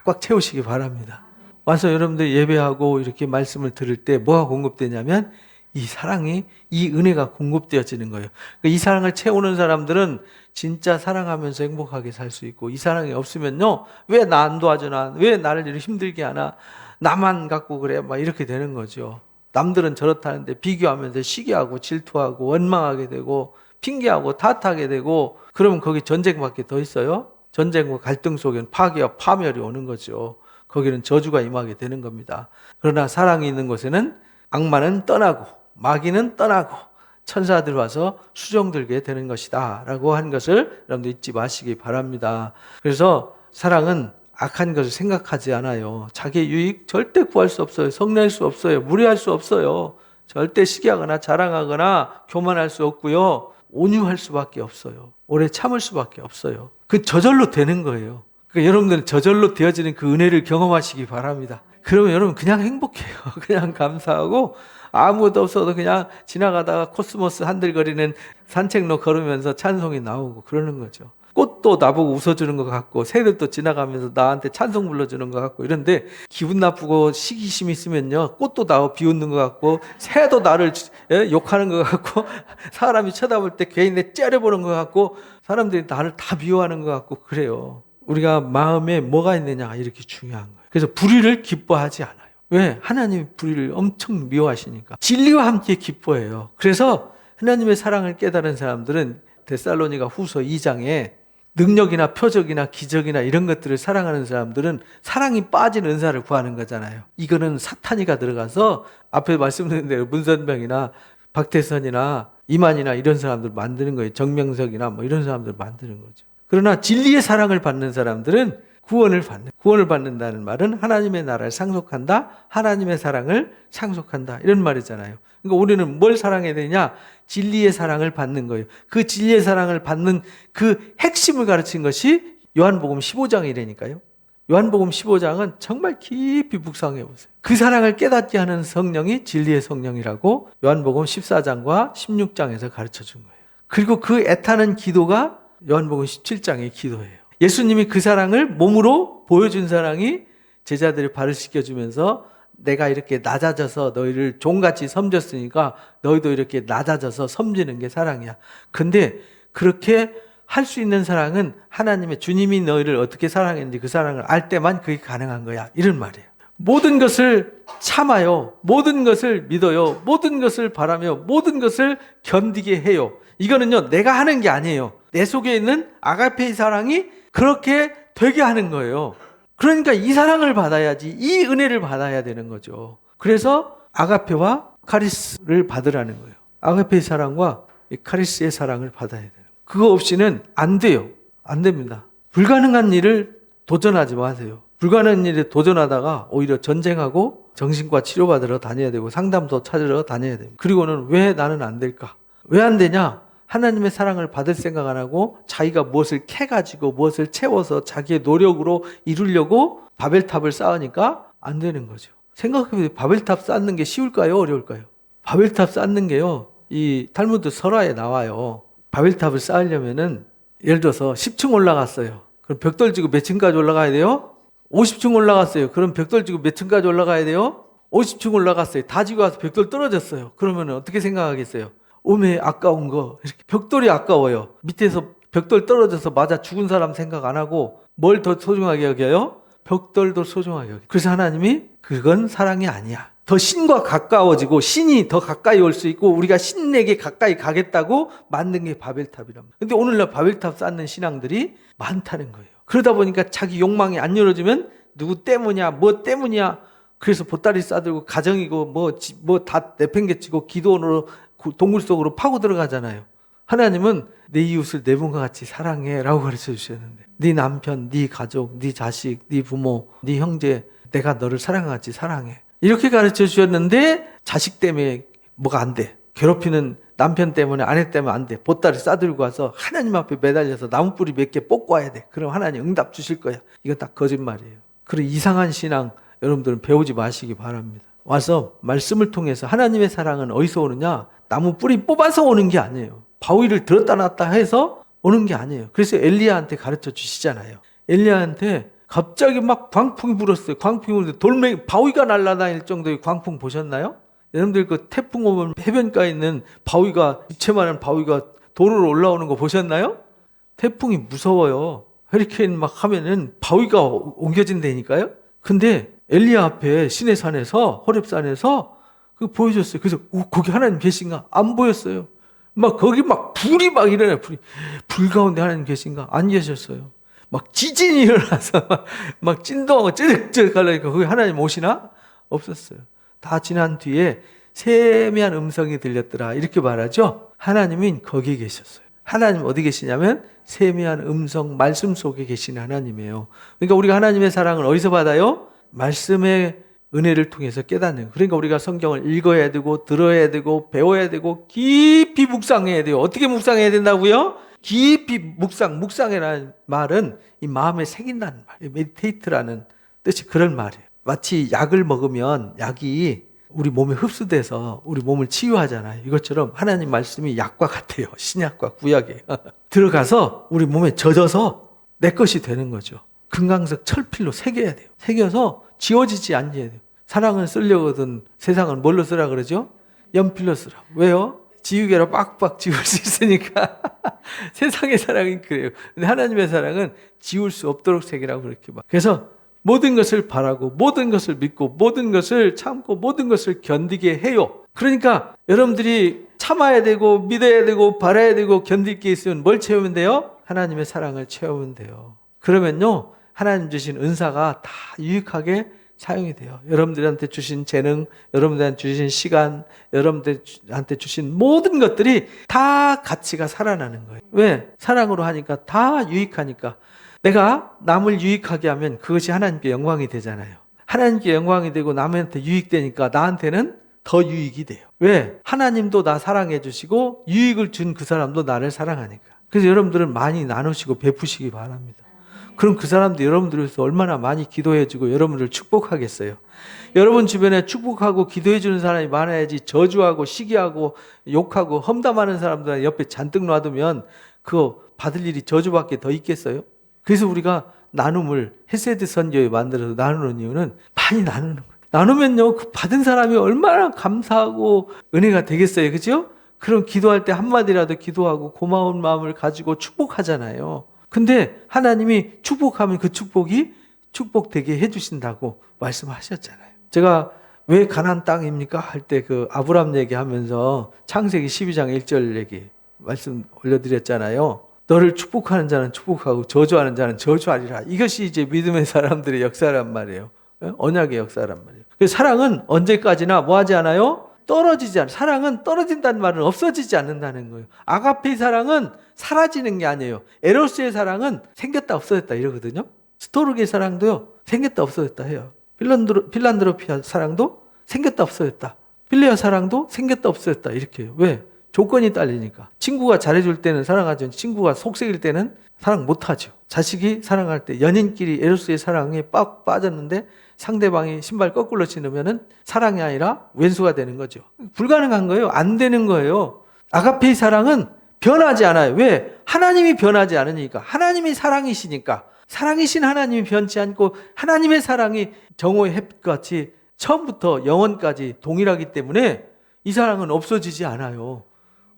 꽉꽉 채우시기 바랍니다. 와서 여러분들 예배하고 이렇게 말씀을 들을 때 뭐가 공급되냐면 이 사랑이, 이 은혜가 공급되어지는 거예요. 그러니까 이 사랑을 채우는 사람들은 진짜 사랑하면서 행복하게 살 수 있고, 이 사랑이 없으면요, 왜 나 안 도와주나, 왜 나를 이렇게 힘들게 하나, 나만 갖고 그래, 막 이렇게 되는 거죠. 남들은 저렇다는데 비교하면서 시기하고 질투하고 원망하게 되고 핑계하고 탓하게 되고, 그러면 거기 전쟁밖에 더 있어요? 전쟁과 갈등 속에는 파괴와 파멸이 오는 거죠. 거기는 저주가 임하게 되는 겁니다. 그러나 사랑이 있는 곳에는 악마는 떠나고 마귀는 떠나고 천사들 와서 수종들게 되는 것이다 라고 하는 것을 여러분들 잊지 마시기 바랍니다. 그래서 사랑은 악한 것을 생각하지 않아요. 자기의 유익 절대 구할 수 없어요. 성내할 수 없어요. 무례할 수 없어요. 절대 시기하거나 자랑하거나 교만할 수 없고요. 온유할 수밖에 없어요. 오래 참을 수밖에 없어요. 그 저절로 되는 거예요. 그러니까 여러분들 저절로 되어지는 그 은혜를 경험하시기 바랍니다. 그러면 여러분 그냥 행복해요. 그냥 감사하고 아무것도 없어도 그냥 지나가다가 코스모스 한들거리는 산책로 걸으면서 찬송이 나오고 그러는 거죠. 꽃도 나보고 웃어주는 것 같고 새들도 지나가면서 나한테 찬송 불러주는 것 같고 이런데, 기분 나쁘고 시기심 있으면요, 꽃도 나 비웃는 것 같고 새도 나를 욕하는 것 같고 사람이 쳐다볼 때 괜히 내 째려보는 것 같고 사람들이 나를 다 미워하는 것 같고 그래요. 우리가 마음에 뭐가 있느냐, 이렇게 중요한 거예요. 그래서 불의를 기뻐하지 않아요. 왜? 하나님이 불의를 엄청 미워하시니까. 진리와 함께 기뻐해요. 그래서 하나님의 사랑을 깨달은 사람들은 데살로니가 후서 2장에 능력이나 표적이나 기적이나 이런 것들을 사랑하는 사람들은 사랑이 빠진 은사를 구하는 거잖아요. 이거는 사탄이가 들어가서 앞에 말씀드린 대로 문선병이나 박태선이나 이만이나 이런 사람들 만드는 거예요. 정명석이나 뭐 이런 사람들 만드는 거죠. 그러나 진리의 사랑을 받는 사람들은 구원을 받는다는 말은 하나님의 나라를 상속한다, 하나님의 사랑을 상속한다 이런 말이잖아요. 그러니까 우리는 뭘 사랑해야 되냐? 진리의 사랑을 받는 거예요. 그 진리의 사랑을 받는 그 핵심을 가르친 것이 요한복음 15장이라니까요. 요한복음 15장은 정말 깊이 묵상해 보세요. 그 사랑을 깨닫게 하는 성령이 진리의 성령이라고 요한복음 14장과 16장에서 가르쳐 준 거예요. 그리고 그 애타는 기도가 요한복음 17장의 기도예요. 예수님이 그 사랑을 몸으로 보여준 사랑이 제자들을 발을 씻겨주면서 내가 이렇게 낮아져서 너희를 종같이 섬겼으니까 너희도 이렇게 낮아져서 섬기는 게 사랑이야. 근데 그렇게 할 수 있는 사랑은 하나님의 주님이 너희를 어떻게 사랑했는지 그 사랑을 알 때만 그게 가능한 거야. 이런 말이에요. 모든 것을 참아요. 모든 것을 믿어요. 모든 것을 바라며 모든 것을 견디게 해요. 이거는요, 내가 하는 게 아니에요. 내 속에 있는 아가페의 사랑이 그렇게 되게 하는 거예요. 그러니까 이 사랑을 받아야지, 이 은혜를 받아야 되는 거죠. 그래서 아가페와 카리스를 받으라는 거예요. 아가페의 사랑과 이 카리스의 사랑을 받아야 돼요. 그거 없이는 안 돼요. 안 됩니다. 불가능한 일을 도전하지 마세요. 불가능한 일에 도전하다가 오히려 전쟁하고 정신과 치료받으러 다녀야 되고 상담도 찾으러 다녀야 됩니다. 그리고는 왜 나는 안 될까? 왜 안 되냐? 하나님의 사랑을 받을 생각 안 하고 자기가 무엇을 캐가지고 무엇을 채워서 자기의 노력으로 이루려고 바벨탑을 쌓으니까 안 되는 거죠. 생각해보세요. 바벨탑 쌓는 게 쉬울까요? 어려울까요? 바벨탑 쌓는 게요, 이 탈무드 설화에 나와요. 바벨탑을 쌓으려면은 예를 들어서 10층 올라갔어요. 그럼 벽돌 지고 몇 층까지 올라가야 돼요? 50층 올라갔어요. 그럼 벽돌 지고 몇 층까지 올라가야 돼요? 50층 올라갔어요. 다 지고 와서 벽돌 떨어졌어요. 그러면 어떻게 생각하겠어요? 오메 아까운 거. 이렇게 벽돌이 아까워요. 밑에서 벽돌 떨어져서 맞아 죽은 사람 생각 안 하고 뭘 더 소중하게 여겨요? 벽돌도 소중하게 여겨요. 그래서 하나님이 그건 사랑이 아니야. 더 신과 가까워지고 신이 더 가까이 올 수 있고 우리가 신에게 가까이 가겠다고 만든 게 바벨탑이란 말이에요. 근데 오늘날 바벨탑 쌓는 신앙들이 많다는 거예요. 그러다 보니까 자기 욕망이 안 열어지면 누구 때문이야, 뭐 때문이야. 그래서 보따리 싸들고 가정이고 뭐 다 내팽개치고 기도로 동굴 속으로 파고 들어가잖아요. 하나님은 내 이웃을 내 몸과 같이 사랑해 라고 가르쳐 주셨는데 네 남편, 네 가족, 네 자식, 네 부모, 네 형제 내가 너를 사랑과 같이 사랑해. 이렇게 가르쳐 주셨는데 자식 때문에 뭐가 안 돼. 괴롭히는 남편 때문에 아내 때문에 안 돼. 보따리 싸들고 와서 하나님 앞에 매달려서 나무뿌리 몇 개 뽑고 와야 돼. 그럼 하나님 응답 주실 거야. 이건 딱 거짓말이에요. 그런 이상한 신앙 여러분들은 배우지 마시기 바랍니다. 와서 말씀을 통해서 하나님의 사랑은 어디서 오느냐? 나무 뿌리 뽑아서 오는 게 아니에요. 바위를 들었다 놨다 해서 오는 게 아니에요. 그래서 엘리야한테 가르쳐 주시잖아요. 엘리야한테 갑자기 막 광풍이 불었어요. 광풍이 불었는데 바위가 날아다닐 정도의 광풍 보셨나요? 여러분들 그 태풍 오면 해변가에 있는 바위가, 입체만한 바위가 도로로 올라오는 거 보셨나요? 태풍이 무서워요. 허리케인 막 하면은 바위가 옮겨진다니까요. 근데 엘리야 앞에 시내산에서, 호렙산에서 그거 보여줬어요. 그래서 거기 하나님 계신가? 안 보였어요. 막 거기 막 불이 막 일어나요. 불 가운데 하나님 계신가? 안 계셨어요. 막 지진이 일어나서 막 찐동하고 찌득찌득 하려니까 거기 하나님 오시나? 없었어요. 다 지난 뒤에 세미한 음성이 들렸더라 이렇게 말하죠. 하나님은 거기 계셨어요. 하나님 어디 계시냐면 세미한 음성 말씀 속에 계신 하나님이에요. 그러니까 우리가 하나님의 사랑을 어디서 받아요? 말씀의 은혜를 통해서 깨닫는 거예요. 그러니까 우리가 성경을 읽어야 되고 들어야 되고 배워야 되고 깊이 묵상해야 돼요. 어떻게 묵상해야 된다고요? 깊이 묵상이라는 말은 이 마음에 새긴다는 말이에요. 메디테이트라는 뜻이 그런 말이에요. 마치 약을 먹으면 약이 우리 몸에 흡수돼서 우리 몸을 치유하잖아요. 이것처럼 하나님 말씀이 약과 같아요. 신약과 구약에 들어가서 우리 몸에 젖어서 내 것이 되는 거죠. 금강석 철필로 새겨야 돼요. 새겨서 지워지지 않게 돼요. 사랑을 쓰려거든 세상은 뭘로 쓰라 그러죠? 연필로 쓰라. 왜요? 지우개로 빡빡 지울 수 있으니까. 세상의 사랑이 그래요. 근데 하나님의 사랑은 지울 수 없도록 새기라고 그렇게 막. 그래서 모든 것을 바라고 모든 것을 믿고 모든 것을 참고 모든 것을 견디게 해요. 그러니까 여러분들이 참아야 되고 믿어야 되고 바라야 되고 견딜 게 있으면 뭘 채우면 돼요? 하나님의 사랑을 채우면 돼요. 그러면요 하나님 주신 은사가 다 유익하게 사용이 돼요. 여러분들한테 주신 재능, 여러분들한테 주신 시간, 여러분들한테 주신 모든 것들이 다 가치가 살아나는 거예요. 왜? 사랑으로 하니까 다 유익하니까. 내가 남을 유익하게 하면 그것이 하나님께 영광이 되잖아요. 하나님께 영광이 되고 남한테 유익되니까 나한테는 더 유익이 돼요. 왜? 하나님도 나 사랑해 주시고 유익을 준 그 사람도 나를 사랑하니까. 그래서 여러분들은 많이 나누시고 베푸시기 바랍니다. 그럼 그 사람도 여러분들을 위해서 얼마나 많이 기도해주고 여러분들을 축복하겠어요. 여러분 주변에 축복하고 기도해주는 사람이 많아야지 저주하고 시기하고 욕하고 험담하는 사람들 옆에 잔뜩 놔두면 그거 받을 일이 저주밖에 더 있겠어요? 그래서 우리가 나눔을 헤세드 선교에 만들어서 나누는 이유는 많이 나누는 거예요. 나누면요, 그 받은 사람이 얼마나 감사하고 은혜가 되겠어요. 그죠? 그럼 기도할 때 한마디라도 기도하고 고마운 마음을 가지고 축복하잖아요. 근데 하나님이 축복하면 그 축복이 축복되게 해주신다고 말씀하셨잖아요. 제가 왜 가나안 땅입니까? 할 때 그 아브람 얘기하면서 창세기 12장 1절 얘기 말씀 올려드렸잖아요. 너를 축복하는 자는 축복하고 저주하는 자는 저주하리라. 이것이 이제 믿음의 사람들의 역사란 말이에요. 언약의 역사란 말이에요. 그래서 사랑은 언제까지나 뭐 하지 않아요? 떨어지지 않아요. 사랑은 떨어진다는 말은 없어지지 않는다는 거예요. 아가페의 사랑은 사라지는 게 아니에요. 에로스의 사랑은 생겼다 없어졌다 이러거든요. 스토르게의 사랑도요, 생겼다 없어졌다 해요. 필란드로피아 사랑도 생겼다 없어졌다. 필레아 사랑도 생겼다 없어졌다 이렇게 해요. 왜? 조건이 딸리니까. 친구가 잘해줄 때는 사랑하죠. 친구가 속색일 때는 사랑 못하죠. 자식이 사랑할 때 연인끼리 에로스의 사랑에 빡 빠졌는데 상대방이 신발 거꾸로 신으면은 사랑이 아니라 왼수가 되는 거죠. 불가능한 거예요. 안 되는 거예요. 아가페의 사랑은 변하지 않아요. 왜? 하나님이 변하지 않으니까. 하나님이 사랑이시니까. 사랑이신 하나님이 변치 않고 하나님의 사랑이 정오의 햇빛같이 처음부터 영원까지 동일하기 때문에 이 사랑은 없어지지 않아요.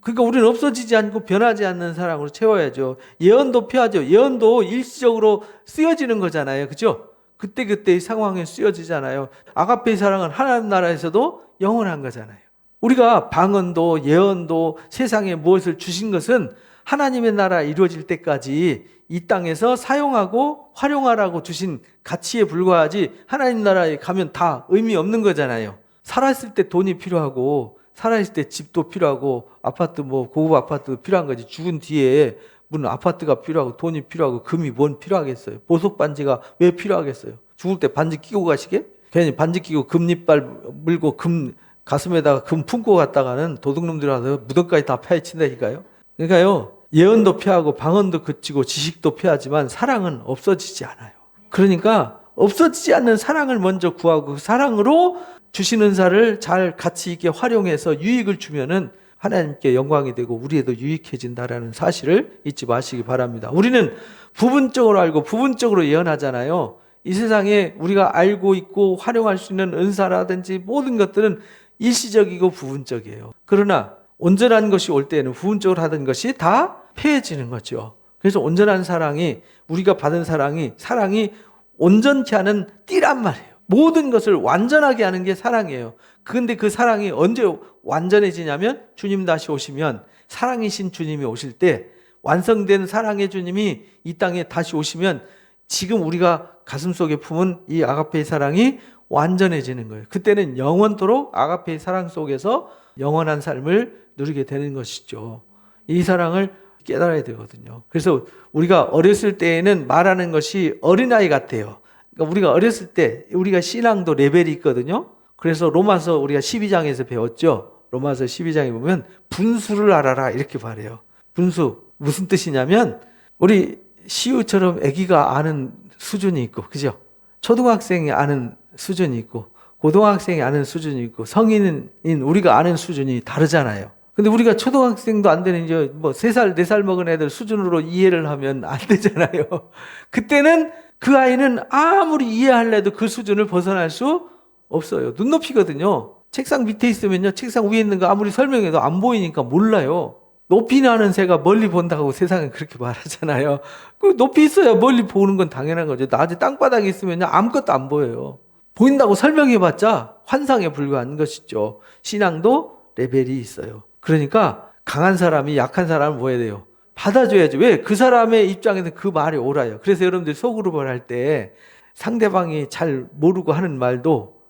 그러니까 우리는 없어지지 않고 변하지 않는 사랑으로 채워야죠. 예언도 필요하죠. 예언도 일시적으로 쓰여지는 거잖아요. 그죠? 그때그때의 상황에 쓰여지잖아요. 아가페의 사랑은 하나님 나라에서도 영원한 거잖아요. 우리가 방언도 예언도 세상에 무엇을 주신 것은 하나님의 나라 이루어질 때까지 이 땅에서 사용하고 활용하라고 주신 가치에 불과하지 하나님 나라에 가면 다 의미 없는 거잖아요. 살았을 때 돈이 필요하고 살아있을 때 집도 필요하고 아파트 고급 아파트도 필요한 거지. 죽은 뒤에 무슨 아파트가 필요하고 돈이 필요하고 금이 뭔 필요하겠어요. 보석 반지가 왜 필요하겠어요. 죽을 때 반지 끼고 가시게? 괜히 반지 끼고 금리빨 물고 금 가슴에다가 금 품고 갔다가는 도둑놈들이 와서 무덤까지 다 파헤친다니까요. 그러니까요, 예언도 피하고 방언도 그치고 지식도 피하지만 사랑은 없어지지 않아요. 그러니까 없어지지 않는 사랑을 먼저 구하고 그 사랑으로 주신 은사를 잘 가치 있게 활용해서 유익을 주면은 하나님께 영광이 되고 우리에도 유익해진다라는 사실을 잊지 마시기 바랍니다. 우리는 부분적으로 알고 부분적으로 예언하잖아요. 이 세상에 우리가 알고 있고 활용할 수 있는 은사라든지 모든 것들은 일시적이고 부분적이에요. 그러나 온전한 것이 올 때는 부분적으로 하던 것이 다 폐해지는 거죠. 그래서 온전한 사랑이, 우리가 받은 사랑이 온전케 하는 띠란 말이에요. 모든 것을 완전하게 하는 게 사랑이에요. 그런데 그 사랑이 언제 완전해지냐면 주님 다시 오시면, 사랑이신 주님이 오실 때, 완성된 사랑의 주님이 이 땅에 다시 오시면 지금 우리가 가슴속에 품은 이 아가페의 사랑이 완전해지는 거예요. 그때는 영원토록 아가페의 사랑 속에서 영원한 삶을 누리게 되는 것이죠. 이 사랑을 깨달아야 되거든요. 그래서 우리가 어렸을 때에는 말하는 것이 어린아이 같아요. 그러니까 우리가 어렸을 때 우리가 신앙도 레벨이 있거든요. 그래서 로마서 우리가 12장에서 배웠죠. 로마서 12장에 보면 분수를 알아라 이렇게 말해요. 분수 무슨 뜻이냐면 우리 시우처럼 아기가 아는 수준이 있고, 그죠? 초등학생이 아는 수준이 있고 고등학생이 아는 수준이 있고 성인인 우리가 아는 수준이 다르잖아요. 근데 우리가 초등학생도 안 되는 이제 3살, 4살 먹은 애들 수준으로 이해를 하면 안 되잖아요. 그때는 그 아이는 아무리 이해하려도 그 수준을 벗어날 수 없어요. 눈높이거든요. 책상 밑에 있으면요, 책상 위에 있는 거 아무리 설명해도 안 보이니까 몰라요. 높이 나는 새가 멀리 본다고 세상에 그렇게 말하잖아요. 그 높이 있어야 멀리 보는 건 당연한 거죠. 낮에 땅바닥에 있으면 아무것도 안 보여요. 보인다고 설명해봤자 환상에 불과한 것이죠. 신앙도 레벨이 있어요. 그러니까 강한 사람이 약한 사람을 뭐 해야 돼요? 받아줘야죠. 왜? 그 사람의 입장에서 그 말이 옳아요. 그래서 여러분들 소그룹을 할 때 상대방이 잘 모르고 하는 말도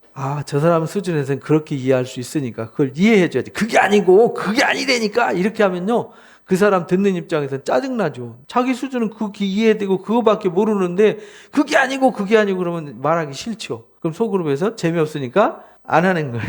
저 사람 수준에서는 그렇게 이해할 수 있으니까 그걸 이해해줘야지. 그게 아니고 그게 아니라니까 이렇게 하면요, 그 사람 듣는 입장에서는 짜증나죠. 자기 수준은 그렇게 이해되고 그거밖에 모르는데 그게 아니고 그러면 말하기 싫죠. 그럼 속으로 해서 재미없으니까 안 하는 거예요.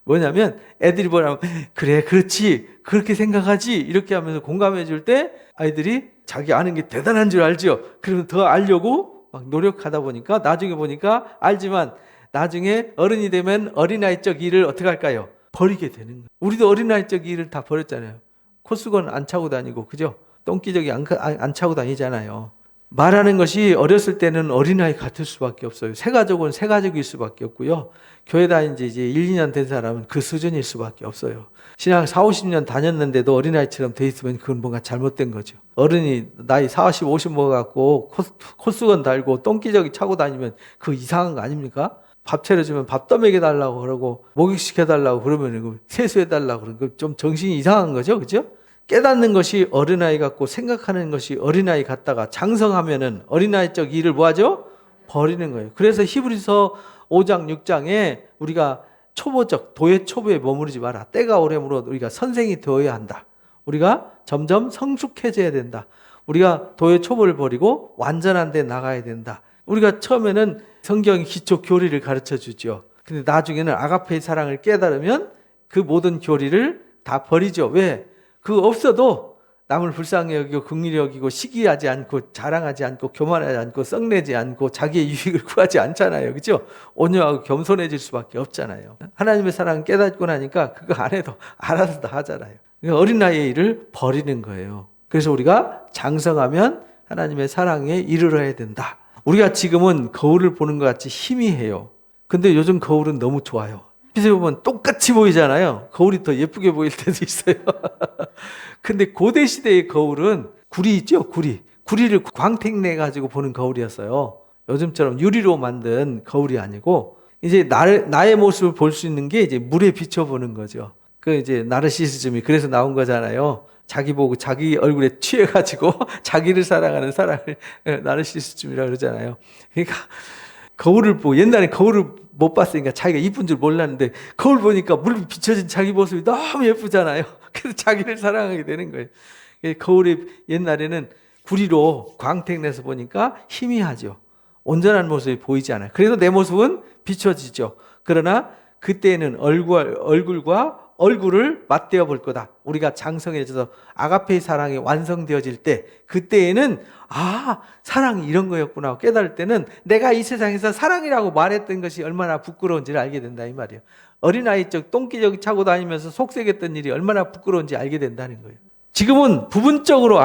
뭐냐면 애들이 뭐라면 그래 그렇지 그렇게 생각하지 이렇게 하면서 공감해 줄 때 아이들이 자기 아는 게 대단한 줄 알죠. 그러면 더 알려고 막 노력하다 보니까 나중에 보니까 알지만 나중에 어른이 되면 어린아이적 일을 어떻게 할까요? 버리게 되는 거예요. 우리도 어린아이적 일을 다 버렸잖아요. 코수건 안 차고 다니고, 그죠? 똥기저귀 안 차고 다니잖아요. 말하는 것이 어렸을 때는 어린아이 같을 수밖에 없어요. 새가족은 새가족일 수밖에 없고요. 교회 다닌 지 이제 1, 2년 된 사람은 그 수준일 수밖에 없어요. 신앙 4, 50년 다녔는데도 어린아이처럼 돼 있으면 그건 뭔가 잘못된 거죠. 어른이 나이 40, 50 먹어갖고 코수건 달고 똥기저귀 차고 다니면 그거 이상한 거 아닙니까? 밥 차려주면 밥 떠먹여 달라고 그러고 목욕시켜 달라고 그러면 세수해 달라고 그러면 좀 정신이 이상한 거죠. 그죠? 깨닫는 것이 어린아이 같고 생각하는 것이 어린아이 같다가 장성하면은 어린아이적 일을 뭐하죠? 버리는 거예요. 그래서 히브리서 5장 6장에 우리가 초보적 도의 초보에 머무르지 마라. 때가 오래므로 우리가 선생이 되어야 한다. 우리가 점점 성숙해져야 된다. 우리가 도의 초보를 버리고 완전한 데 나가야 된다. 우리가 처음에는 성경 기초 교리를 가르쳐 주죠. 근데 나중에는 아가페의 사랑을 깨달으면 그 모든 교리를 다 버리죠. 왜? 그거 없어도 남을 불쌍히 여기고 긍휼히 여기고 시기하지 않고 자랑하지 않고 교만하지 않고 썩내지 않고 자기의 유익을 구하지 않잖아요. 그죠? 온유하고 겸손해질 수밖에 없잖아요. 하나님의 사랑을 깨닫고 나니까 그거 안 해도 알아서 다 하잖아요. 어린아이의 일을 버리는 거예요. 그래서 우리가 장성하면 하나님의 사랑에 이르러야 된다. 우리가 지금은 거울을 보는 것 같이 희미해요. 근데 요즘 거울은 너무 좋아요. 빛에 보면 똑같이 보이잖아요. 거울이 더 예쁘게 보일 때도 있어요. 근데 고대 시대의 거울은 구리 있죠? 구리를 광택 내가지고 보는 거울이었어요. 요즘처럼 유리로 만든 거울이 아니고 이제 나의 모습을 볼 수 있는 게 이제 물에 비춰보는 거죠. 그 이제 나르시시즘이 그래서 나온 거잖아요. 자기 보고 자기 얼굴에 취해가지고 자기를 사랑하는 사랑을 나르시시즘이라고 그러잖아요. 그러니까 거울을 보고 옛날에 거울을 못 봤으니까 자기가 이쁜 줄 몰랐는데 거울 보니까 물 비춰진 자기 모습이 너무 예쁘잖아요. 그래서 자기를 사랑하게 되는 거예요. 거울이 옛날에는 구리로 광택 내서 보니까 희미하죠. 온전한 모습이 보이지 않아요. 그래도 내 모습은 비춰지죠. 그러나 그때는 얼굴과 얼굴을 맞대어 볼 거다. 우리가 장성해져서 아가페의 사랑이 완성되어질 때 그때에는 사랑이 이런 거였구나 깨달을 때는 내가 이 세상에서 사랑이라고 말했던 것이 얼마나 부끄러운지를 알게 된다 이 말이에요. 어린아이적 똥기저귀 차고 다니면서 속색했던 일이 얼마나 부끄러운지 알게 된다는 거예요. 지금은 부분적으로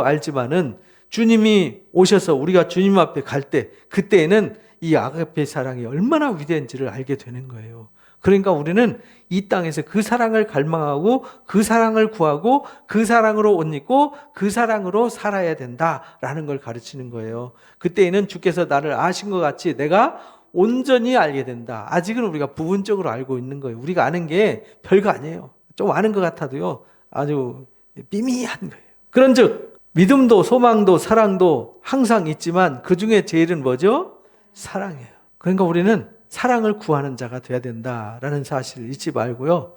알지만은 주님이 오셔서 우리가 주님 앞에 갈 때 그때에는 이 아가페의 사랑이 얼마나 위대한지를 알게 되는 거예요. 그러니까 우리는 이 땅에서 그 사랑을 갈망하고 그 사랑을 구하고 그 사랑으로 옷 입고 그 사랑으로 살아야 된다라는 걸 가르치는 거예요. 그때에는 주께서 나를 아신 것 같이 내가 온전히 알게 된다. 아직은 우리가 부분적으로 알고 있는 거예요. 우리가 아는 게 별거 아니에요. 좀 아는 것 같아도요. 아주 미미한 거예요. 그런즉 믿음도 소망도 사랑도 항상 있지만 그중에 제일은 뭐죠? 사랑이에요. 그러니까 우리는 사랑을 구하는 자가 돼야 된다라는 사실을 잊지 말고요.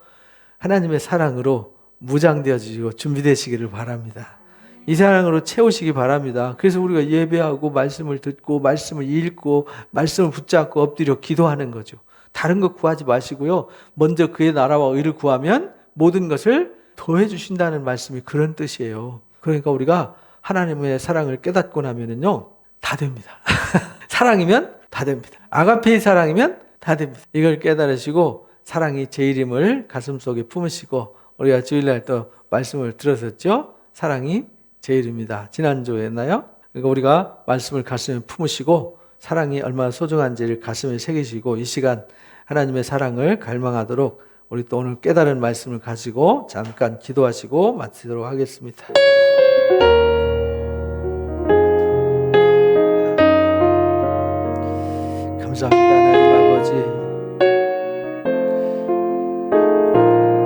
하나님의 사랑으로 무장되어지고 준비되시기를 바랍니다. 이 사랑으로 채우시기 바랍니다. 그래서 우리가 예배하고 말씀을 듣고 말씀을 읽고 말씀을 붙잡고 엎드려 기도하는 거죠. 다른 거 구하지 마시고요. 먼저 그의 나라와 의를 구하면 모든 것을 더해 주신다는 말씀이 그런 뜻이에요. 그러니까 우리가 하나님의 사랑을 깨닫고 나면은요, 다 됩니다. 사랑이면 다 됩니다. 아가페의 사랑이면 다 됩니다. 이걸 깨달으시고 사랑이 제일임을 가슴속에 품으시고 우리가 주일날 또 말씀을 들었었죠. 사랑이 제일입니다. 지난주에 했나요? 그러니까 우리가 말씀을 가슴에 품으시고 사랑이 얼마나 소중한지를 가슴에 새기시고 이 시간 하나님의 사랑을 갈망하도록 우리 또 오늘 깨달은 말씀을 가지고 잠깐 기도하시고 마치도록 하겠습니다. 감사합니다. 하나님 아버지.